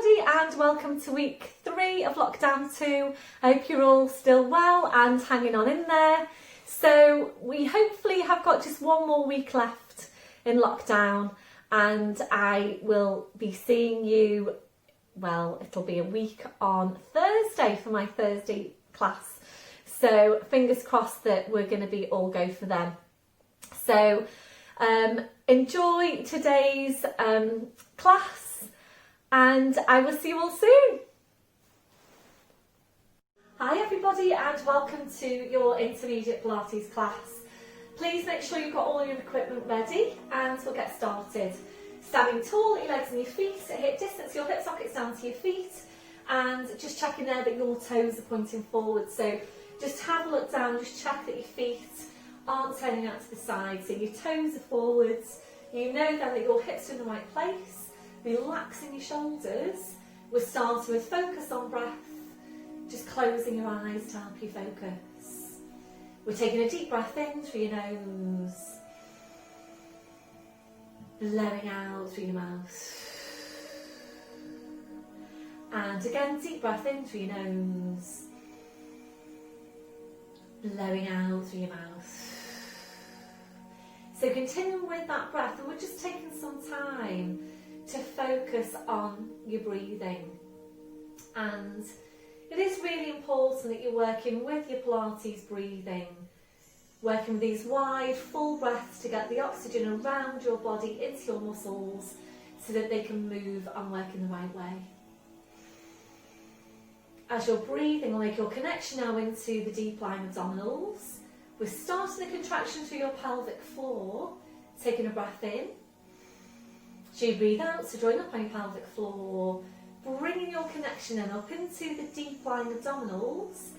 everybody and welcome to week 3 of lockdown 2. I hope you're all still well and hanging on in there. So we hopefully have got just one more week left in lockdown and I will be seeing you, well, it'll be a week on Thursday for my Thursday class. So fingers crossed that we're going to be all go for them. So enjoy today's class and I will see you all soon. Hi everybody and welcome to your intermediate Pilates class. Please make sure you've got all your equipment ready and we'll get started. Standing tall, your legs and your feet at hip distance, your hip sockets down to your feet, and just checking there that your toes are pointing forward. So just have a look down, just check that your feet aren't turning out to the side, so your toes are forwards. You know then that your hips are in the right place. Relaxing your shoulders. We're starting with focus on breath, just closing your eyes to help you focus. We're taking a deep breath in through your nose, blowing out through your mouth, and again deep breath in through your nose, blowing out through your mouth. So continuing with that breath, and we're just taking some time to focus on your breathing. And it is really important that you're working with your Pilates breathing, working with these wide, full breaths to get the oxygen around your body into your muscles so that they can move and work in the right way. As you're breathing, we'll make your connection now into the deep lying abdominals. We're starting the contraction through your pelvic floor, taking a breath in. So you breathe out, so join up on your pelvic floor, bringing your connection then up into the deep lying abdominals,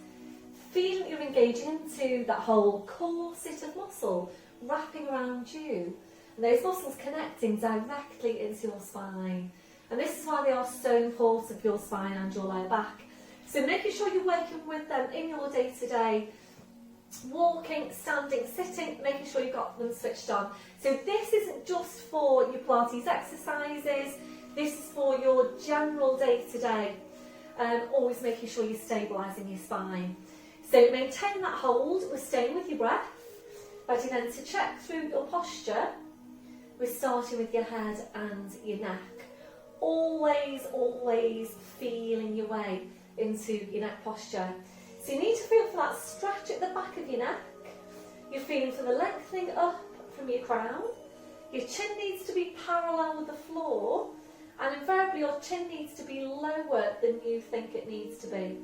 feeling that you're engaging into that whole corset of muscle wrapping around you, and those muscles connecting directly into your spine. And this is why they are so important for your spine and your lower back. So making sure you're working with them in your day-to-day, walking, standing, sitting, making sure you've got them switched on. So this isn't just for your Pilates exercises, this is for your general day-to-day, always making sure you're stabilising your spine. So maintain that hold, we're staying with your breath, ready then to check through your posture. We're starting with your head and your neck, always feeling your way into your neck posture. So you need to feel for that stretch at the back of your neck. You're feeling for the lengthening up from your crown. Your chin needs to be parallel with the floor, and invariably your chin needs to be lower than you think it needs to be.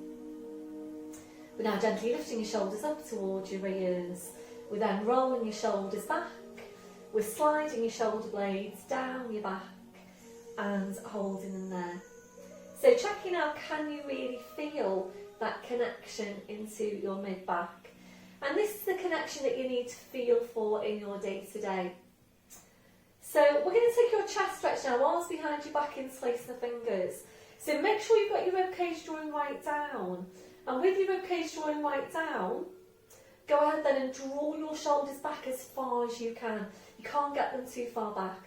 We're now gently lifting your shoulders up towards your ears. We're then rolling your shoulders back. We're sliding your shoulder blades down your back and holding them there. So checking out, can you really feel that connection into your mid-back? And this is the connection that you need to feel for in your day-to-day. So we're going to take your chest stretch now, arms behind your back, interlacing the fingers. So make sure you've got your ribcage drawing right down. And with your ribcage drawing right down, go ahead then and draw your shoulders back as far as you can. You can't get them too far back.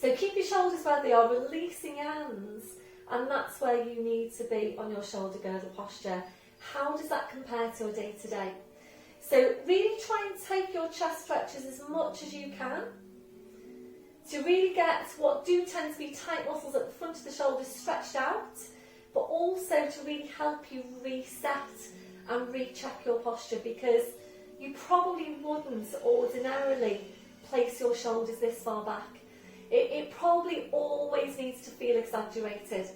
So keep your shoulders where they are, releasing your hands, and that's where you need to be on your shoulder girdle posture. How does that compare to your day-to-day? So really try and take your chest stretches as much as you can to really get what do tend to be tight muscles at the front of the shoulders stretched out, but also to really help you reset and recheck your posture, because you probably wouldn't ordinarily place your shoulders this far back. It probably always needs to feel exaggerated.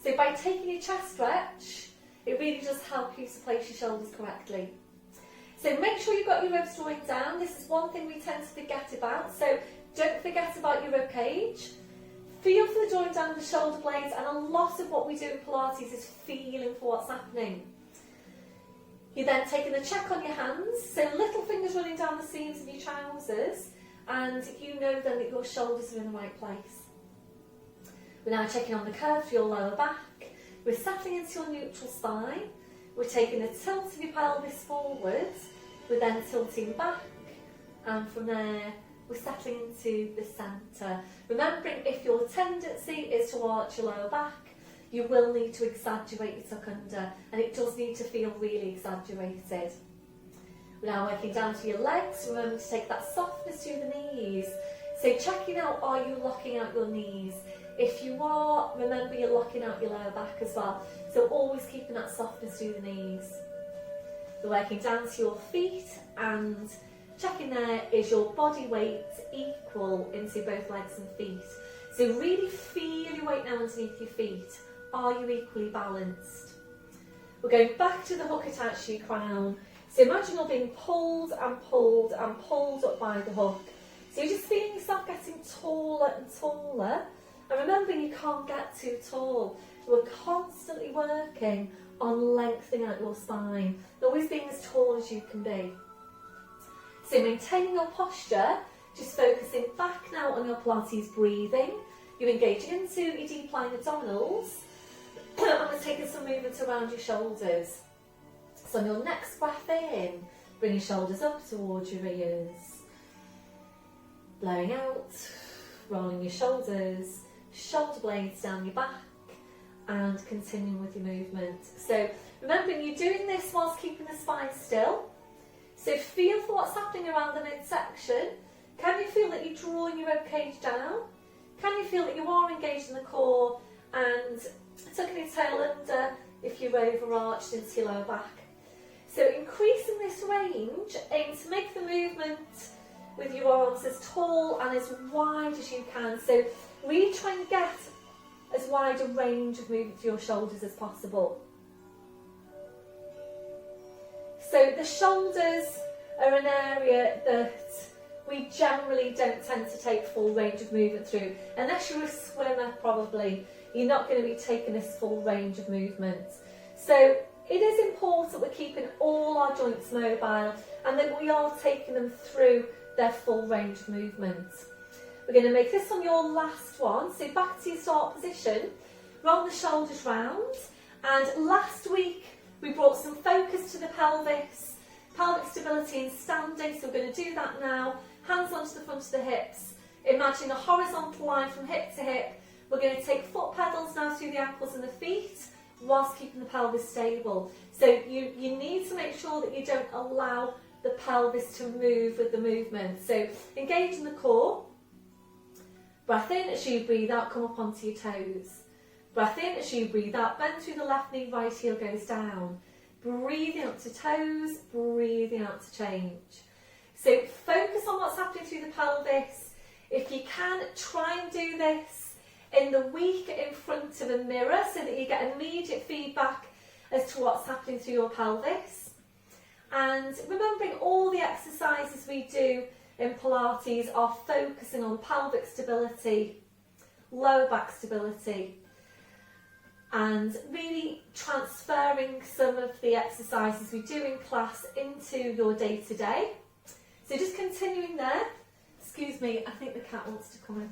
So by taking your chest stretch, it really does help you to place your shoulders correctly. So make sure you've got your ribs drawing down. This is one thing we tend to forget about. So don't forget about your rib cage. Feel for the drawing down of the shoulder blades, and a lot of what we do in Pilates is feeling for what's happening. You're then taking a check on your hands, so little fingers running down the seams of your trousers, and you know then that your shoulders are in the right place. We're now checking on the curve for your lower back. We're settling into your neutral spine. We're taking a tilt of your pelvis forwards. We're then tilting back, and from there we're settling into the centre. Remembering if your tendency is to arch your lower back, you will need to exaggerate your tuck under, and it does need to feel really exaggerated. We're now working down to your legs. Remember to take that softness through the knees. So checking out, are you locking out your knees? If you are, remember you're locking out your lower back as well. So always keeping that softness through the knees. We're working down to your feet and checking there, is your body weight equal into both legs and feet? So really feel your weight now underneath your feet. Are you equally balanced? We're going back to the hook attached to your crown. So imagine you're being pulled and pulled and pulled up by the hook. So you're just feeling yourself getting taller and taller. And remembering you can't get too tall. We're constantly working on lengthening out your spine. Always being as tall as you can be. So maintaining your posture, just focusing back now on your Pilates breathing. You're engaging into your deep lying abdominals. And we're taking some movement around your shoulders. So on your next breath in, bring your shoulders up towards your ears. Blowing out, rolling your shoulders, shoulder blades down your back, and continuing with your movement. So remembering you're doing this whilst keeping the spine still. So feel for what's happening around the midsection. Can you feel that you're drawing your ribcage down? Can you feel that you are engaged in the core and tucking your tail under if you're overarched into your lower back? So increasing this range, aim to make the movement with your arms as tall and as wide as you can. So really try and get as wide a range of movement for your shoulders as possible. So the shoulders are an area that we generally don't tend to take full range of movement through. Unless you're a swimmer, probably, you're not going to be taking this full range of movement. So it is important we're keeping all our joints mobile and that we are taking them through their full range of movement. We're going to make this on your last one. So back to your start position, roll the shoulders round. And last week we brought some focus to the pelvis, pelvic stability and standing. So we're going to do that now. Hands onto the front of the hips. Imagine a horizontal line from hip to hip. We're going to take foot pedals now through the ankles and the feet whilst keeping the pelvis stable. So you need to make sure that you don't allow the pelvis to move with the movement. So engage in the core. Breath in as you breathe out, come up onto your toes. Breath in as you breathe out, bend through the left knee, right heel goes down. Breathing up to toes, breathing out to change. So focus on what's happening through the pelvis. If you can, try and do this in the week in front of a mirror so that you get immediate feedback as to what's happening through your pelvis. And remembering all the exercises we do in Pilates are focusing on pelvic stability, lower back stability, and really transferring some of the exercises we do in class into your day-to-day. So just continuing there. Excuse me, I think the cat wants to come in.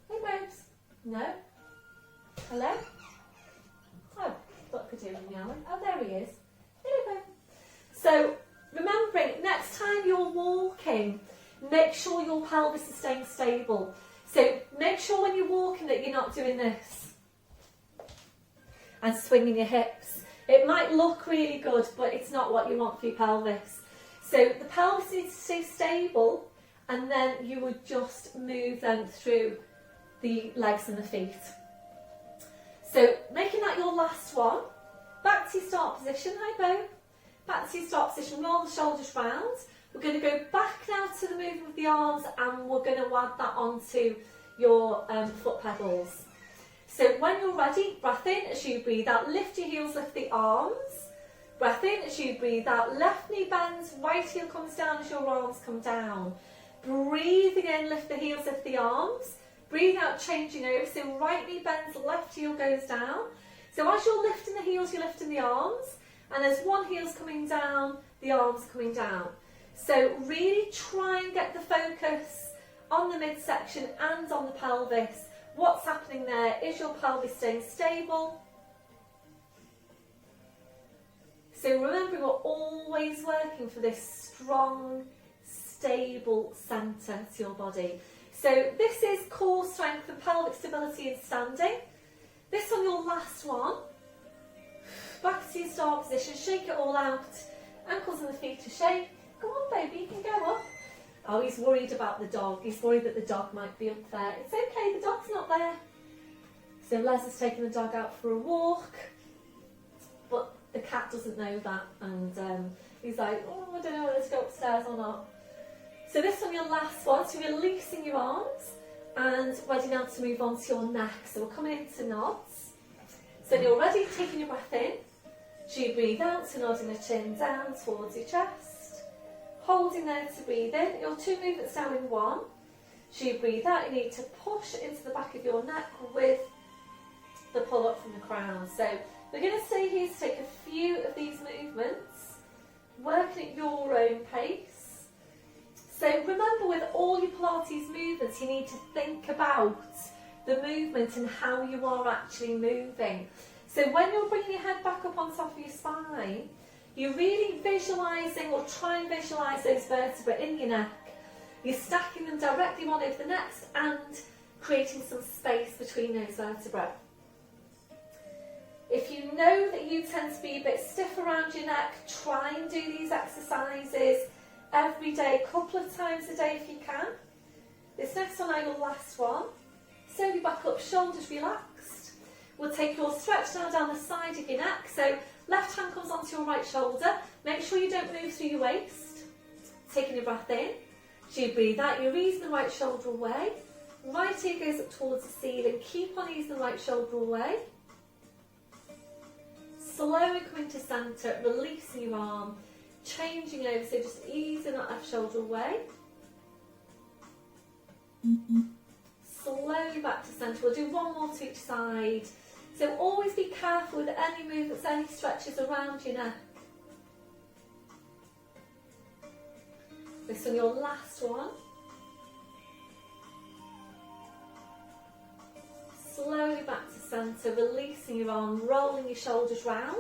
Hey, babes. No? Hello? Oh, what could do with meowing? Oh, there he is. Hello, babe. So, remembering, next time you're walking, make sure your pelvis is staying stable. So, make sure when you're walking that you're not doing this and swinging your hips. It might look really good, but it's not what you want for your pelvis. So the pelvis needs to stay stable, and then you would just move them through the legs and the feet. So making that your last one. Back to your start position. Hi, Bo. Back to your start position. Roll the shoulders round. We're going to go back now to the movement of the arms, and we're going to add that onto your foot pedals. So when you're ready, breath in as you breathe out, lift your heels, lift the arms. Breath in as you breathe out, left knee bends, right heel comes down as your arms come down. Breathing in, lift the heels, lift the arms. Breathing out, changing over, so right knee bends, left heel goes down. So as you're lifting the heels, you're lifting the arms, and as one heel's coming down, the arms coming down. So really try and get the focus on the midsection and on the pelvis. What's happening there? Is your pelvis staying stable? So remember, we're always working for this strong, stable centre to your body. So this is core strength and pelvic stability in standing. This one, your last one. Back to your start position, shake it all out. Ankles and the feet to shake. Go on baby, you can go up. Oh, he's worried about the dog. He's worried that the dog might be up there. It's okay, the dog's not there. So Les is taking the dog out for a walk. But the cat doesn't know that. And he's like, oh, I don't know whether to go upstairs or not. So this one, your last one. So you're releasing your arms and ready now to move on to your neck. So we're coming into nods. So you're ready, taking your breath in. So you breathe out, so nodding the chin down towards your chest. Holding there to breathe in. Your two movements down in one. So you breathe out, you need to push into the back of your neck with the pull up from the crown. So we're going to stay here to take a few of these movements, working at your own pace. So remember, with all your Pilates movements, you need to think about the movement and how you are actually moving. So when you're bringing your head back up on top of your spine, you're really visualising, or try and visualise those vertebrae in your neck. You're stacking them directly one over the next and creating some space between those vertebrae. If you know that you tend to be a bit stiff around your neck, try and do these exercises every day, a couple of times a day if you can. This next one, your last one. Slowly back up, shoulders relaxed. We'll take your stretch now down the side of your neck. So left hand comes onto your right shoulder. Make sure you don't move through your waist. Taking your breath in. So you breathe out, you're easing the right shoulder away. Right ear goes up towards the ceiling. Keep on easing the right shoulder away. Slowly coming to centre, releasing your arm, changing over, so just easing that left shoulder away. Slowly back to centre. We'll do one more to each side. So always be careful with any movements, any stretches around your neck. This one, your last one. Slowly back to centre, releasing your arm, rolling your shoulders round.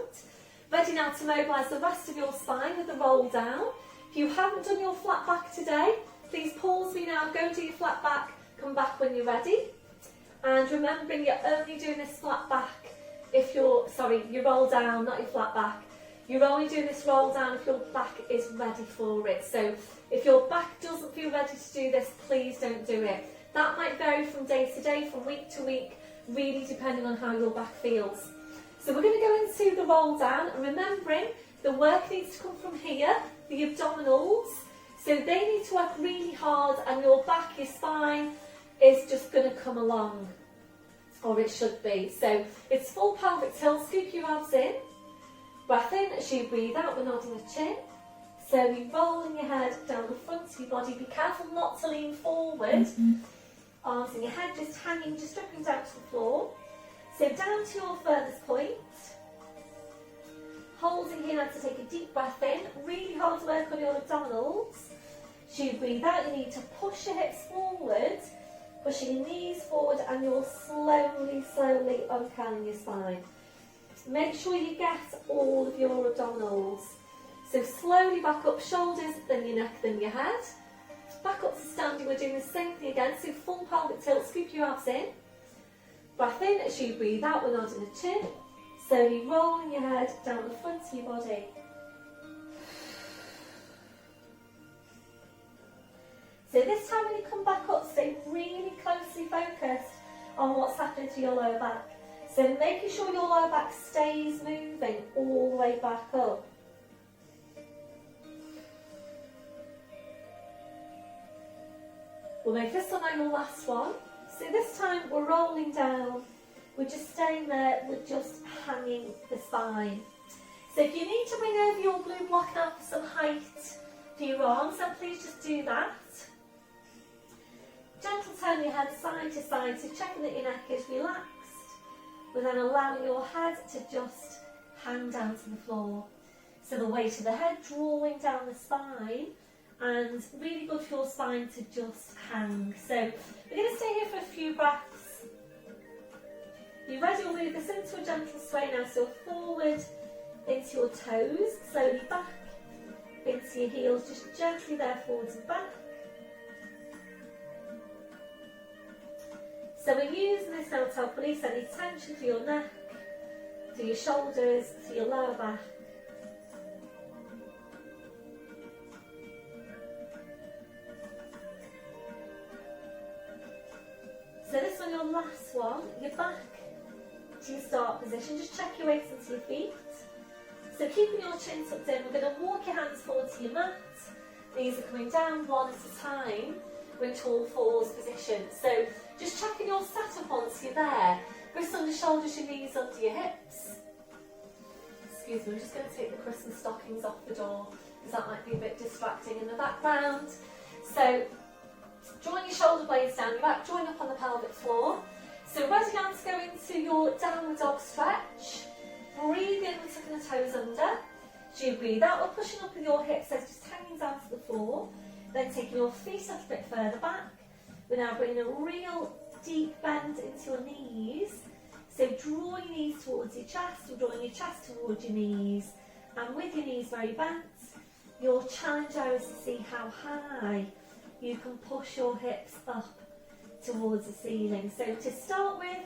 Ready now to mobilise the rest of your spine with the roll down. If you haven't done your flat back today, please pause me now, go and do your flat back, come back when you're ready. And remembering you're only doing this flat back if your roll down, not your flat back. You're only doing this roll down if your back is ready for it. So if your back doesn't feel ready to do this, please don't do it. That might vary from day to day, from week to week, really depending on how your back feels. So we're going to go into the roll down, and remembering the work needs to come from here, the abdominals. So they need to work really hard, and your back, your spine is just going to come along, or it should be. So it's full pelvic tilt, scoop your abs in. Breath in as you breathe out, we're nodding the chin. So you're rolling your head down the front of your body. Be careful not to lean forward. Arms in your head, just hanging, just dropping down to the floor. So down to your furthest point. Holding here now to take a deep breath in. Really hard work on your abdominals. As you breathe out, you need to push your hips forward, pushing your knees forward, and you're slowly uncurling your spine. Make sure you get all of your abdominals. So slowly back up, shoulders, then your neck, then your head. Back up to standing, we're doing the same thing again. So full pelvic tilt, scoop your abs in. Breath in as you breathe out, we're nodding the chin. Slowly rolling your head down the front of your body. So this time when you come back up, stay really closely focused on what's happening to your lower back. So making sure your lower back stays moving all the way back up. We'll make this one your last one. So this time we're rolling down, we're just staying there, we're just hanging the spine. So if you need to bring over your blue block now for some height for your arms, then please just do that. Gentle turn your head side to side, so checking that your neck is relaxed. But then allowing your head to just hang down to the floor. So the weight of the head drawing down the spine, and really good for your spine to just hang. So we're going to stay here for a few breaths. You ready? We'll move this into a gentle sway now. So forward into your toes, slowly back into your heels, just gently there forwards and back. So we're using this now to help release any tension through your neck, through your shoulders, through your lower back. So this one, your last one, you're back to your start position. Just check your weight into your feet. So keeping your chin tucked in, we're going to walk your hands forward to your mat. Knees are coming down one at a time. We're in tall fours position. So just checking your setup once you're there. Wrists under shoulders, your knees under your hips. Excuse me, I'm just going to take the Christmas stockings off the door because that might be a bit distracting in the background. So join your shoulder blades down your back, join up on the pelvic floor. So ready now to go into your downward dog stretch. Breathe in, we're tucking the toes under. So you breathe out, we're pushing up with your hips, so just hanging down to the floor. Then taking your feet a little bit further back. We're now bringing a real deep bend into your knees. So draw your knees towards your chest, or drawing your chest towards your knees. And with your knees very bent, your challenge now is to see how high you can push your hips up towards the ceiling. So to start with,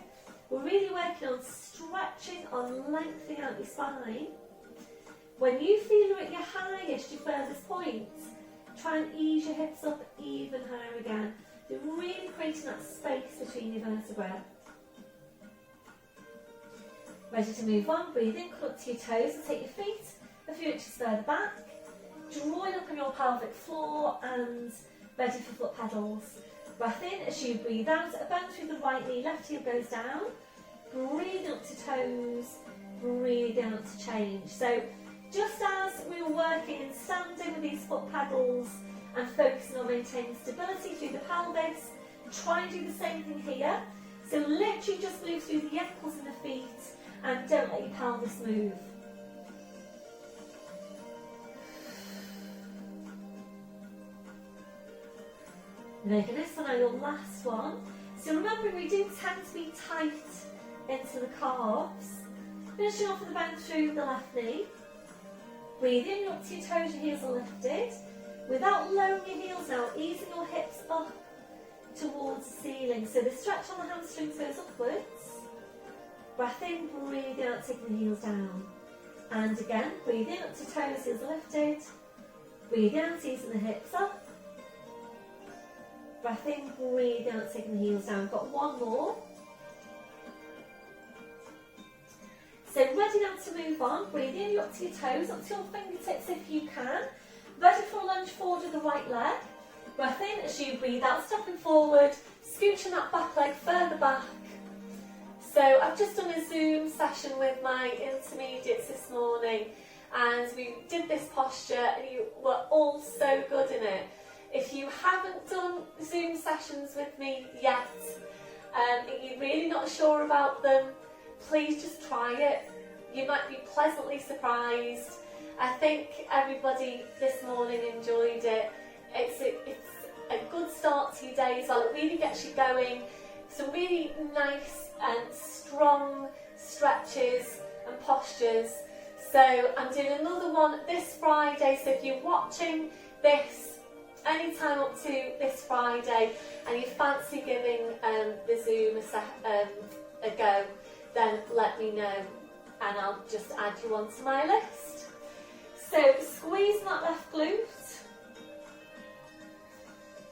we're really working on stretching, on lengthening out your spine. When you feel you're at your highest, your furthest point, try and ease your hips up even higher again. So really creating that space between your vertebrae. Ready to move on, breathe in, come up to your toes and take your feet a few inches further back. Drawing up on your pelvic floor and ready for foot pedals. Breath in as you breathe out, a bend through the right knee, left heel goes down. Breathe up to toes, breathe out to change. So just as we were working and standing with these foot pedals and focusing on maintaining stability through the pelvis, try and do the same thing here. So literally just move through the ankles and the feet and don't let your pelvis move. Making this one now your last one. So remember, we do tend to be tight into the calves. Finishing off with a bend through the left knee. Breathe in, up to your toes, your heels are lifted. Without lowering your heels now, easing your hips up towards the ceiling. So the stretch on the hamstrings goes upwards. Breath in, breathe out, taking the heels down. And again, breathe in, up to toes, heels are lifted. Breathe out, easing the hips up. Breath in, breathe out, taking the heels down. Got one more. So ready now to move on. Breathe in, up to your toes, up to your fingertips if you can. Ready for a lunge forward with the right leg. Breath in as you breathe out, stepping forward, scooching that back leg further back. So I've just done a Zoom session with my intermediates this morning and we did this posture and you were all so good in it. If you haven't done Zoom sessions with me yet, and you're really not sure about them, please just try it. You might be pleasantly surprised. I think everybody this morning enjoyed it. It's a good start to your day as well. It really gets you going. Some really nice and strong stretches and postures. So I'm doing another one this Friday. So if you're watching this anytime up to this Friday and you fancy giving the Zoom a go, then let me know and I'll just add you onto my list. So squeeze that left glute.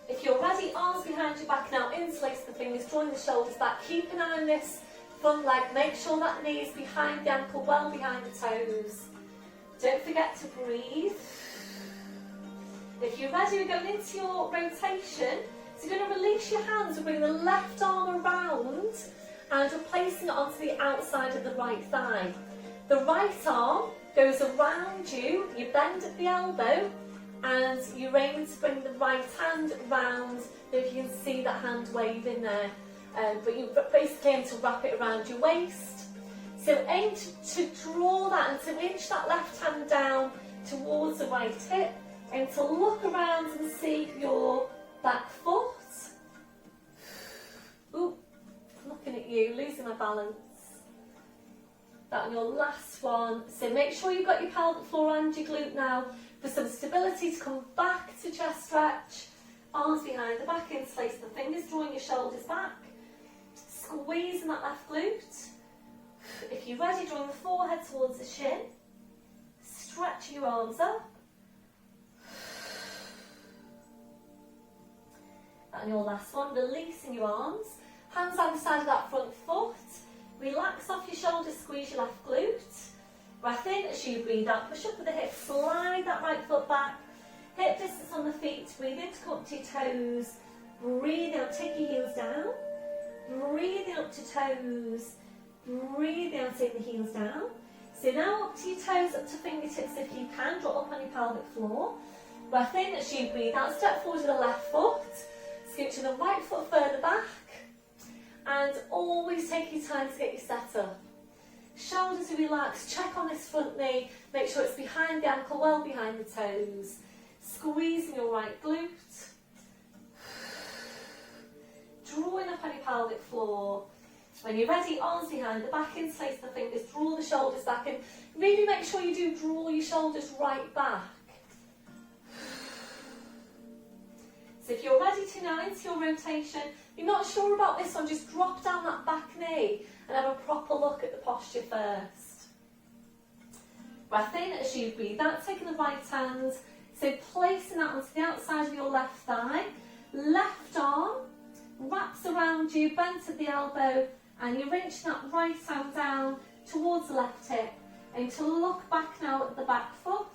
If you're ready, arms behind your back now, interlace the fingers, drawing the shoulders back. Keep an eye on this front leg, make sure that knee is behind the ankle, well behind the toes. Don't forget to breathe. If you're ready, we're going into your rotation. So you're going to release your hands, we're bringing the left arm around and we're placing it onto the outside of the right thigh. The right arm goes around you, you bend at the elbow and you aim to bring the right hand round. If you can see that hand waving there, but you basically aim to wrap it around your waist. So aim to draw that and to inch that left hand down towards the right hip. And to look around and see your back foot. Ooh, looking at you, losing my balance. That on your last one. So make sure you've got your pelvic floor and your glute now For some stability, to come back to chest stretch, arms behind the back, interlace the fingers, drawing your shoulders back, squeezing that left glute. If you're ready, drawing the forehead towards the shin, stretching your arms up. And your last one, releasing your arms, hands either side of that front foot, relax off your shoulders, squeeze your left glute. Breath in as you breathe out, push up with the hips, slide that right foot back, hip distance on the feet, breathe in to come up to your toes, breathe out, take your heels down, breathing up to toes, breathe out, take the heels down. So now up to your toes, up to fingertips if you can, draw up on your pelvic floor. Breath in as you breathe out, step forward to the left foot, scoot to the right foot further back, and always take your time to get you set up. Shoulders are relaxed, check on this front knee, make sure it's behind the ankle, well behind the toes. Squeezing your right glute. Drawing up on your pelvic floor. When you're ready, arms behind the back, interlace the fingers, draw the shoulders back, and really make sure you do draw your shoulders right back. So if you're ready to now into your rotation, you're not sure about this one, just drop down that back knee and have a proper look at the posture first. Breath in as you breathe out, taking the right hand, so placing that onto the outside of your left thigh, left arm wraps around you, bent at the elbow, and you're reaching that right arm down towards the left hip, and to look back now at the back foot.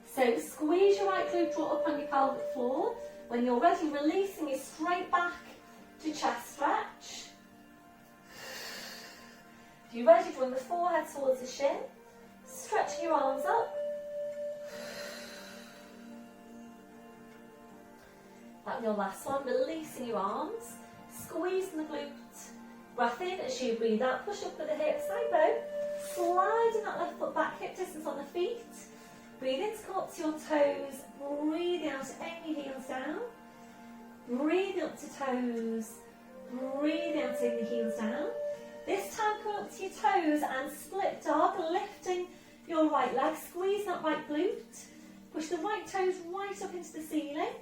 So squeeze your right glute, draw up on your pelvic floor. When you're ready, releasing you straight back to chest stretch. If you're ready, drawing the forehead towards the shin, stretching your arms up. That's your last one, releasing your arms, squeezing the glute. Breath in as you breathe out, push up with the hips, side bow, sliding that left foot back, hip distance on the feet. Breathe in to come up to your toes, breathe out, aim your heels down. Breathe up to toes, breathe out, aim the heels down. This time come up to your toes and split dog, lifting your right leg, squeeze that right glute. Push the right toes right up into the ceiling.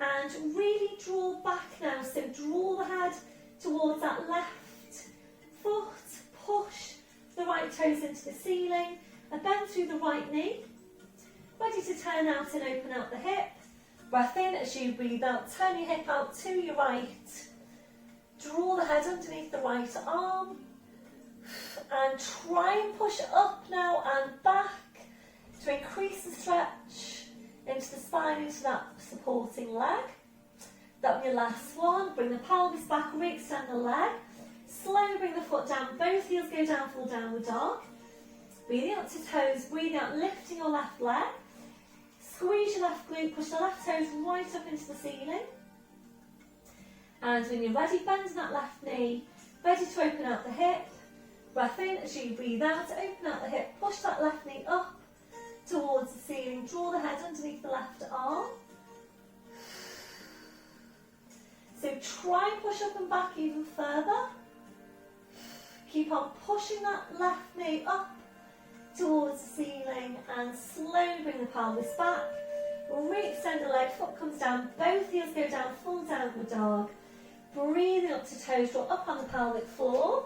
And really draw back now, so draw the head towards that left foot, push the right toes into the ceiling, and bend through the right knee. Ready to turn out and open out the hip. Breath in as you breathe out, turn your hip out to your right. Draw the head underneath the right arm. And try and push up now and back to increase the stretch into the spine, into that supporting leg. That'll be your last one. Bring the pelvis back, re-extend the leg. Slowly bring the foot down, both heels go down, full downward dog. Breathing up to toes, breathing out, lifting your left leg. Squeeze your left glute, push the left toes right up into the ceiling. And when you're ready, bend that left knee, ready to open out the hip. Breath in as you breathe out, open out the hip, push that left knee up towards the ceiling, draw the head underneath the left arm. So try and push up and back even further. Keep on pushing that left knee up towards the ceiling and slowly bring the pelvis back. Re-extend the leg, foot comes down, both heels go down, full downward dog. Breathing up to toes, draw up on the pelvic floor.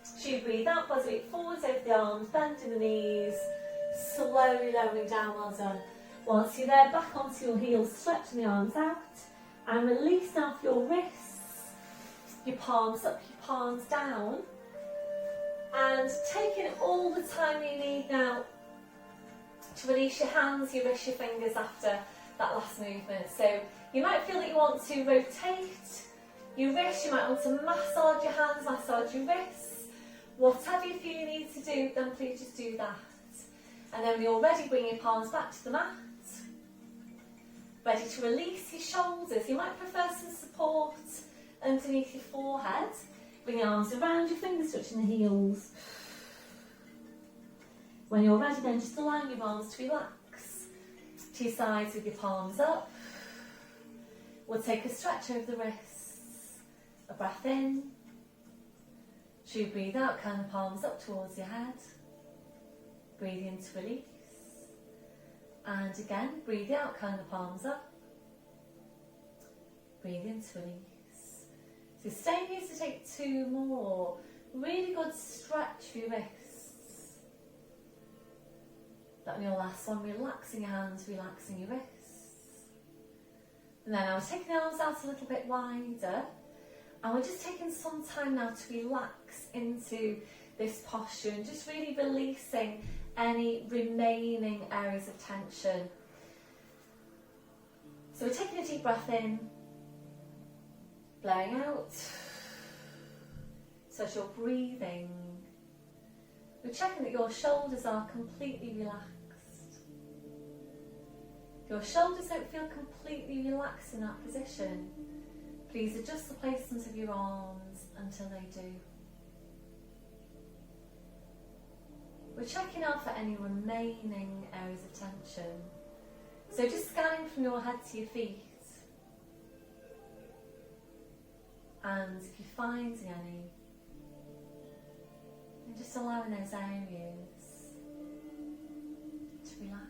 As you breathe out, body weight forwards over the arms, bending the knees, slowly lowering down, well done. Once you're there, back onto your heels, stretching the arms out, and release off your wrists, your palms up, your palms down. And taking all the time you need now to release your hands, your wrists, your fingers after that last movement. So you might feel that you want to rotate your wrists, you might want to massage your hands, massage your wrists. Whatever you feel you need to do, then please just do that. And then when you're ready, bring your palms back to the mat. Ready to release your shoulders. You might prefer some support underneath your forehead. Bring your arms around, your fingers touching the heels. When you're ready then, just allow your arms to relax to your sides with your palms up. We'll take a stretch over the wrists. A breath in. As you breathe out, kind of palms up towards your head. Breathe in to release. And again, breathe out, kind the palms up. Breathe in to release. So stay here to take 2 more. Really good stretch for your wrists. That on your last one, relaxing your hands, relaxing your wrists. And then I was taking the arms out a little bit wider. And we're just taking some time now to relax into this posture and just really releasing any remaining areas of tension. So we're taking a deep breath in, blowing out. So as you're breathing, we're checking that your shoulders are completely relaxed. If your shoulders don't feel completely relaxed in that position, please adjust the placement of your arms until they do. We're checking out for any remaining areas of tension. So just scanning from your head to your feet. And if you're finding any, and just allowing those areas to relax.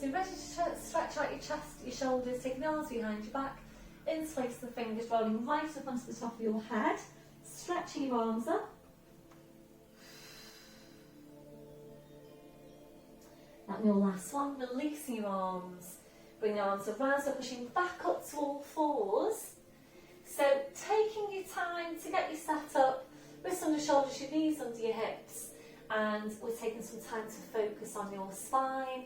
So ready to stretch out your chest, your shoulders, taking the arms behind your back, interlace the fingers, rolling right up onto the top of your head, stretching your arms up. And your last one, releasing your arms, bring your arms around, so pushing back up to all fours. So taking your time to get you set up, wrists under shoulders, your knees under your hips, and we're taking some time to focus on your spine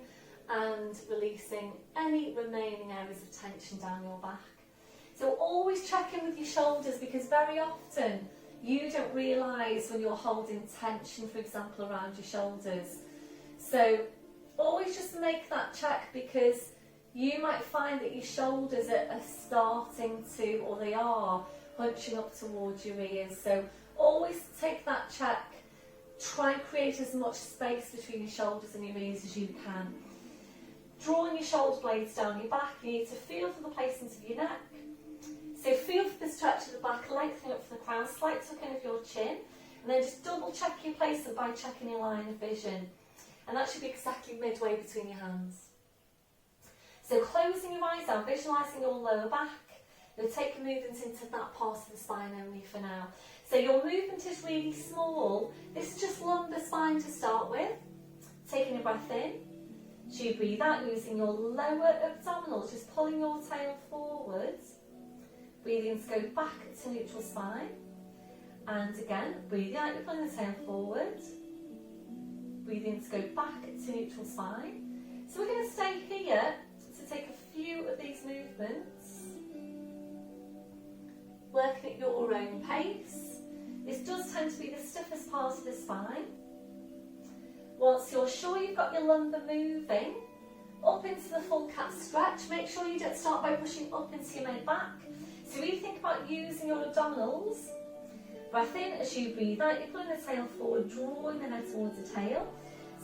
and releasing any remaining areas of tension down your back. So always check in with your shoulders, because very often you don't realise when you're holding tension, for example, around your shoulders. So always just make that check, because you might find that your shoulders are starting to, or they are, hunching up towards your ears. So always take that check. Try and create as much space between your shoulders and your ears as you can. Drawing your shoulder blades down your back, you need to feel for the placement of your neck. So feel for the stretch of the back, lengthening up from the crown, slight tuck in of your chin, and then just double check your placement by checking your line of vision. And that should be exactly midway between your hands. So closing your eyes down, visualising your lower back. You'll take a movement into that part of the spine only for now. So your movement is really small. This is just lumbar spine to start with. Taking a breath in. So you breathe out using your lower abdominals, just pulling your tail forwards. Breathing to go back to neutral spine. And again, breathing out, you're pulling the tail forward. Breathing to go back to neutral spine. So we're going to stay here to take a few of these movements. Working at your own pace. This does tend to be the stiffest part of the spine. Once you're sure you've got your lumbar moving, up into the full cat stretch. Make sure you don't start by pushing up into your mid back. So really think about using your abdominals. Breath in as you breathe out, you're pulling the tail forward, drawing the head towards the tail.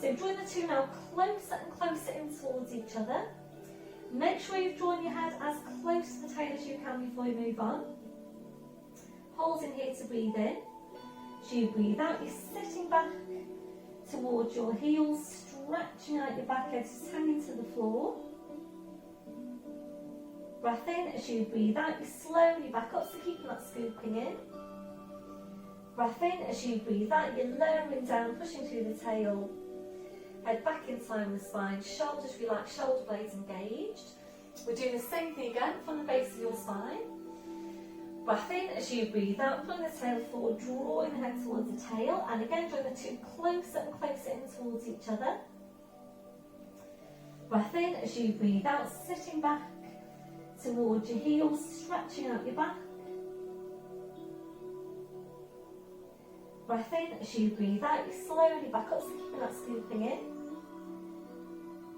So drawing the two now closer and closer in towards each other. Make sure you've drawn your head as close to the tail as you can before you move on. Hold in here to breathe in. As you breathe out, you're sitting back towards your heels, stretching out your back edges, hanging to the floor. Breath in as you breathe out, you slowly back up, so keeping that scooping in. Breath in as you breathe out, you're lowering down, pushing through the tail. Head back in line with the spine, shoulders relaxed, shoulder blades engaged. We're doing the same thing again from the base of your spine. Breath in as you breathe out, pulling the tail forward, drawing the head towards the tail, and again drawing the two closer and closer in towards each other. Breath in as you breathe out, sitting back towards your heels, stretching out your back. Breath in as you breathe out, you slowly back up, so keeping that scooping in.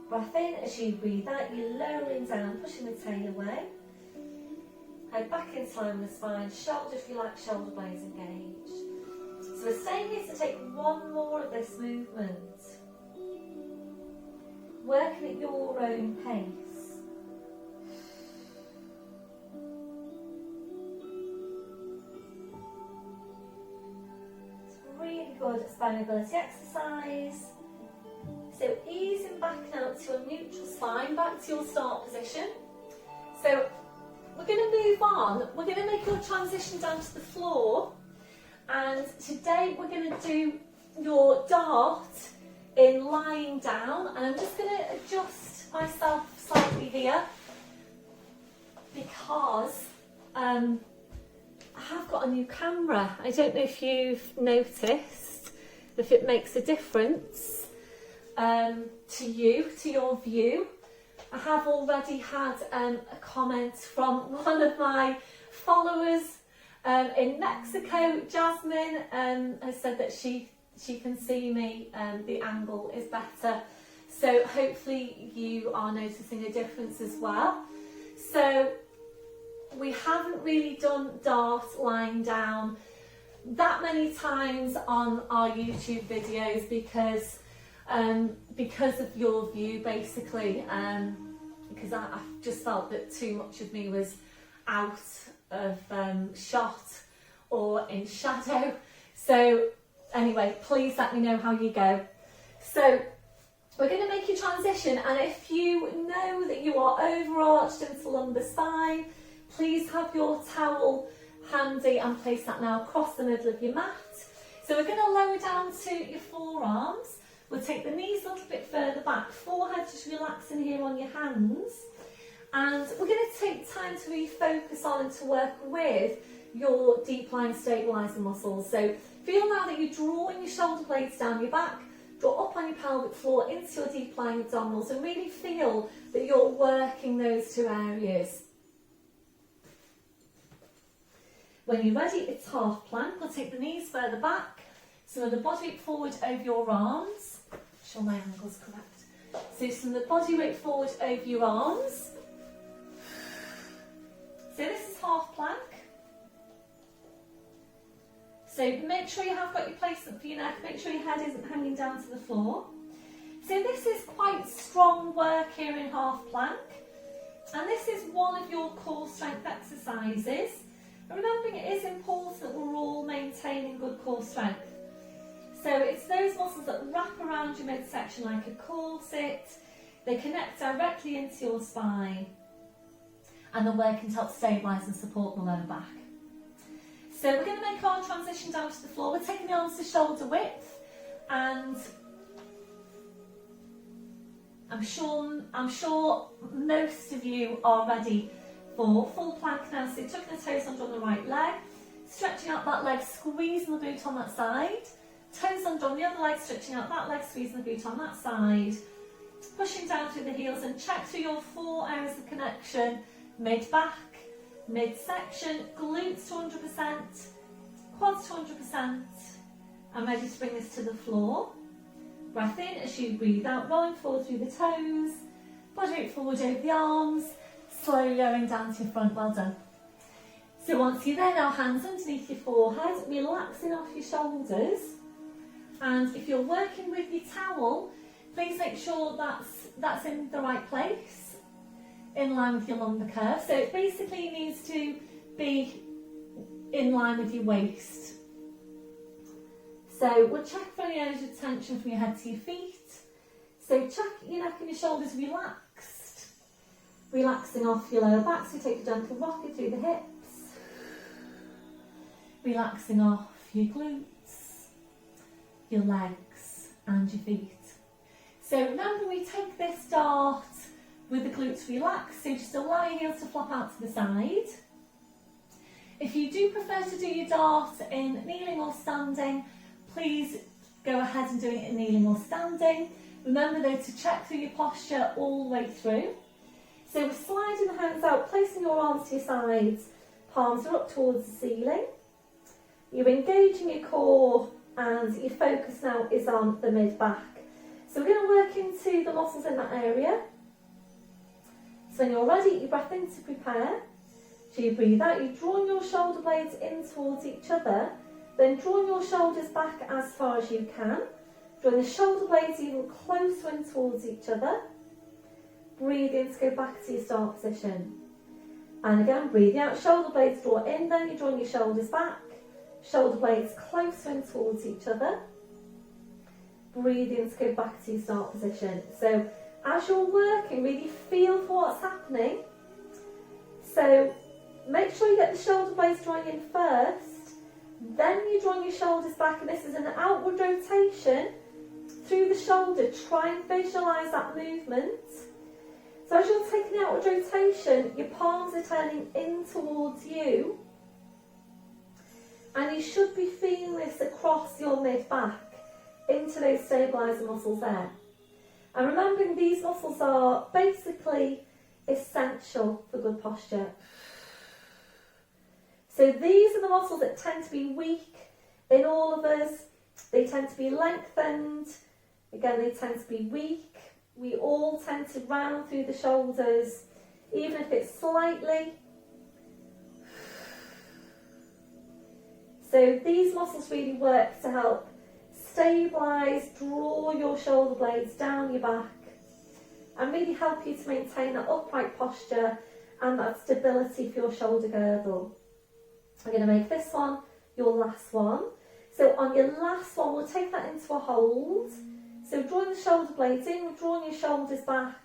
Breath in as you breathe out, you're lowering down, pushing the tail away. Head back into line with the spine, shoulders relaxed, shoulder blades engaged. So we're staying here to take one more of this movement. Working at your own pace. mobility exercise. So easing back now to a neutral spine, back to your start position. So we're going to move on. We're going to make your transition down to the floor. And today we're going to do your dart in lying down. And I'm just going to adjust myself slightly here because I have got a new camera. I don't know if you've noticed, if it makes a difference to you, to your view. I have already had a comment from one of my followers in Mexico. Jasmine has said that she can see me, the angle is better. So hopefully you are noticing a difference as well. So we haven't really done dart lying down that many times on our YouTube videos because of your view, basically, because I just felt that too much of me was out of shot or in shadow. So anyway, please let me know how you go. So we're going to make your transition, and if you know that you are overarched into lumbar spine, please have your towel handy and place that now across the middle of your mat. So we're going to lower down to your forearms. We'll take the knees a little bit further back, forehead just relaxing here on your hands. And we're going to take time to really focus on and to work with your deep line stabilising muscles. So feel now that you're drawing your shoulder blades down your back, draw up on your pelvic floor into your deep lying abdominals, and really feel that you're working those two areas. When you're ready, it's half plank. We'll take the knees further back, so the body weight forward over your arms. Make sure my angle's correct. So some of the body weight forward over your arms. So this is half plank. So make sure you have got your placement for your neck. Make sure your head isn't hanging down to the floor. So this is quite strong work here in half plank. And this is one of your core strength exercises. And remembering it is important that we're all maintaining good core strength. So it's those muscles that wrap around your midsection like a corset. They connect directly into your spine. And the work can help stabilise and support the lower back. So we're going to make our transition down to the floor. We're taking the arms to shoulder width. And I'm sure most of you are ready for full plank now. So tucking the toes under on the right leg, stretching out that leg, squeezing the boot on that side, toes under on the other leg, stretching out that leg, squeezing the boot on that side, pushing down through the heels, and check through your 4 areas of connection: mid-back, midsection, glutes to 100%, quads to 100%. I'm ready to bring this to the floor. Breath in as you breathe out, rolling forward through the toes, body weight forward over the arms, slowly lowering down to your front. Well done. So once you're there, now hands underneath your forehead, relaxing off your shoulders. And if you're working with your towel, please make sure that's in the right place, in line with your lumbar curve. So it basically needs to be in line with your waist. So we'll check for any areas of tension from your head to your feet. So check your neck and your shoulders relaxed. Relaxing off your lower back, so take a gentle rocket through the hips. Relaxing off your glutes, your legs and your feet. So remember, we take this dart with the glutes relaxed, so just allow your heels to flop out to the side. If you do prefer to do your dart in kneeling or standing, please go ahead and do it in kneeling or standing. Remember though to check through your posture all the way through. So we're sliding the hands out, placing your arms to your sides, palms are up towards the ceiling. You're engaging your core and your focus now is on the mid-back. So we're going to work into the muscles in that area. So when you're ready, you breath in to prepare. So you breathe out, you're drawing your shoulder blades in towards each other, then drawing your shoulders back as far as you can. Drawing the shoulder blades even closer in towards each other. Breathe in to go back to your start position. And again, breathe out, shoulder blades draw in, then you're drawing your shoulders back. Shoulder blades closer in towards each other. breathing to go back to your start position. So as you're working, really feel for what's happening. So make sure you get the shoulder blades drawing in first, then you draw your shoulders back, and this is an outward rotation through the shoulder. Try and visualise that movement. So as you're taking the outward rotation, your palms are turning in towards you, and you should be feeling this across your mid-back into those stabiliser muscles there. And remembering these muscles are basically essential for good posture. So these are the muscles that tend to be weak in all of us. They tend to be lengthened. Again, they tend to be weak. We all tend to round through the shoulders, even if it's slightly. So these muscles really work to help stabilise, draw your shoulder blades down your back, and really help you to maintain that upright posture and that stability for your shoulder girdle. I'm going to make this one your last one. So on your last one, we'll take that into a hold. So drawing the shoulder blades in, we're drawing your shoulders back.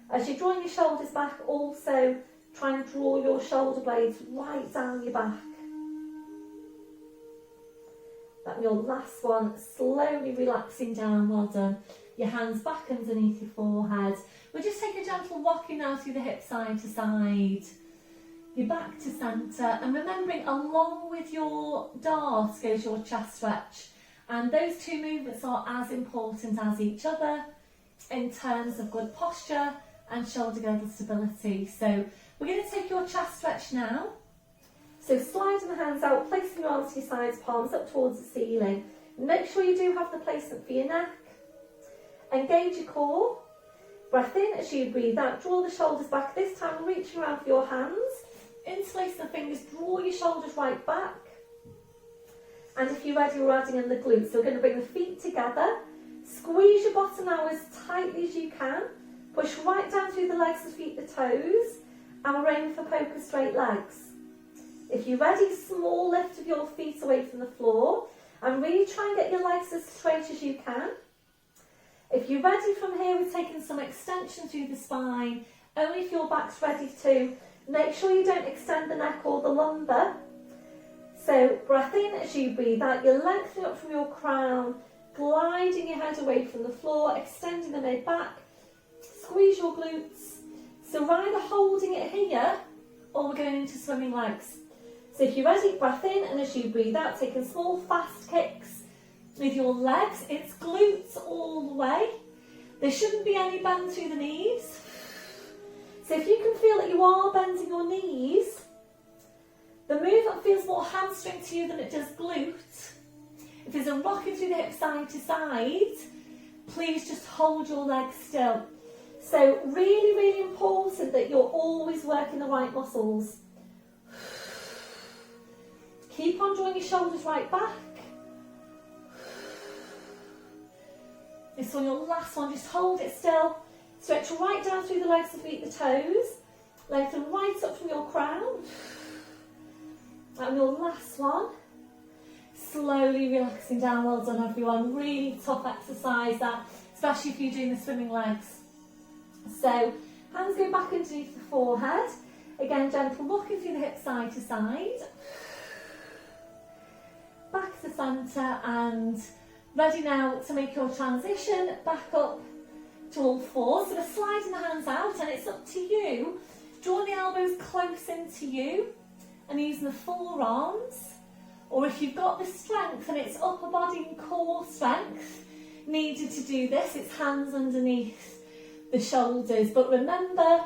As you're drawing your shoulders back, also try and draw your shoulder blades right down your back. That your last one, slowly relaxing down, well done. Your hands back underneath your forehead. We'll just take a gentle rocking now through the hips side to side. Your back to centre, and remembering along with your dart goes your chest stretch, and those two movements are as important as each other in terms of good posture and shoulder girdle stability. So we're going to take your chest stretch now. So sliding the hands out, placing your arms to your sides, palms up towards the ceiling. Make sure you do have the placement for your neck. Engage your core. Breath in as you breathe out, draw the shoulders back, this time reaching around for your hands. Interlace the fingers, draw your shoulders right back. And if you're ready, we're adding in the glutes. So we're going to bring the feet together. Squeeze your bottom now as tightly as you can. Push right down through the legs, the feet, the toes. And we're aiming for poker straight legs. If you're ready, small lift of your feet away from the floor. And really try and get your legs as straight as you can. If you're ready from here, we're taking some extension through the spine. Only if your back's ready to. Make sure you don't extend the neck or the lumbar. So breath in as you breathe out, you're lengthening up from your crown, gliding your head away from the floor, extending the mid back, squeeze your glutes. So we're either holding it here or we're going into swimming legs. So if you're ready, breath in, and as you breathe out, taking small fast kicks with your legs. It's glutes all the way. There shouldn't be any bend through the knees. So if you can feel that you are bending your knees, the movement feels more hamstring to you than it does glute. If there's a rocking through the hips side to side, please just hold your legs still. So really, really important that you're always working the right muscles. Keep on drawing your shoulders right back. This one, your last one, just hold it still. Stretch right down through the legs, the feet, the toes. Lengthen right up from your crown. And your last one. Slowly relaxing down. Well done, everyone. Really tough exercise that, especially if you're doing the swimming legs. So, hands go back underneath the forehead. Again, gentle rocking through the hips side to side. Back to centre, and ready now to make your transition back up to all fours. So we're sliding the hands out, and it's up to you. Draw the elbows close into you and using the forearms, or if you've got the strength and it's upper body and core strength needed to do this, it's hands underneath the shoulders. But remember,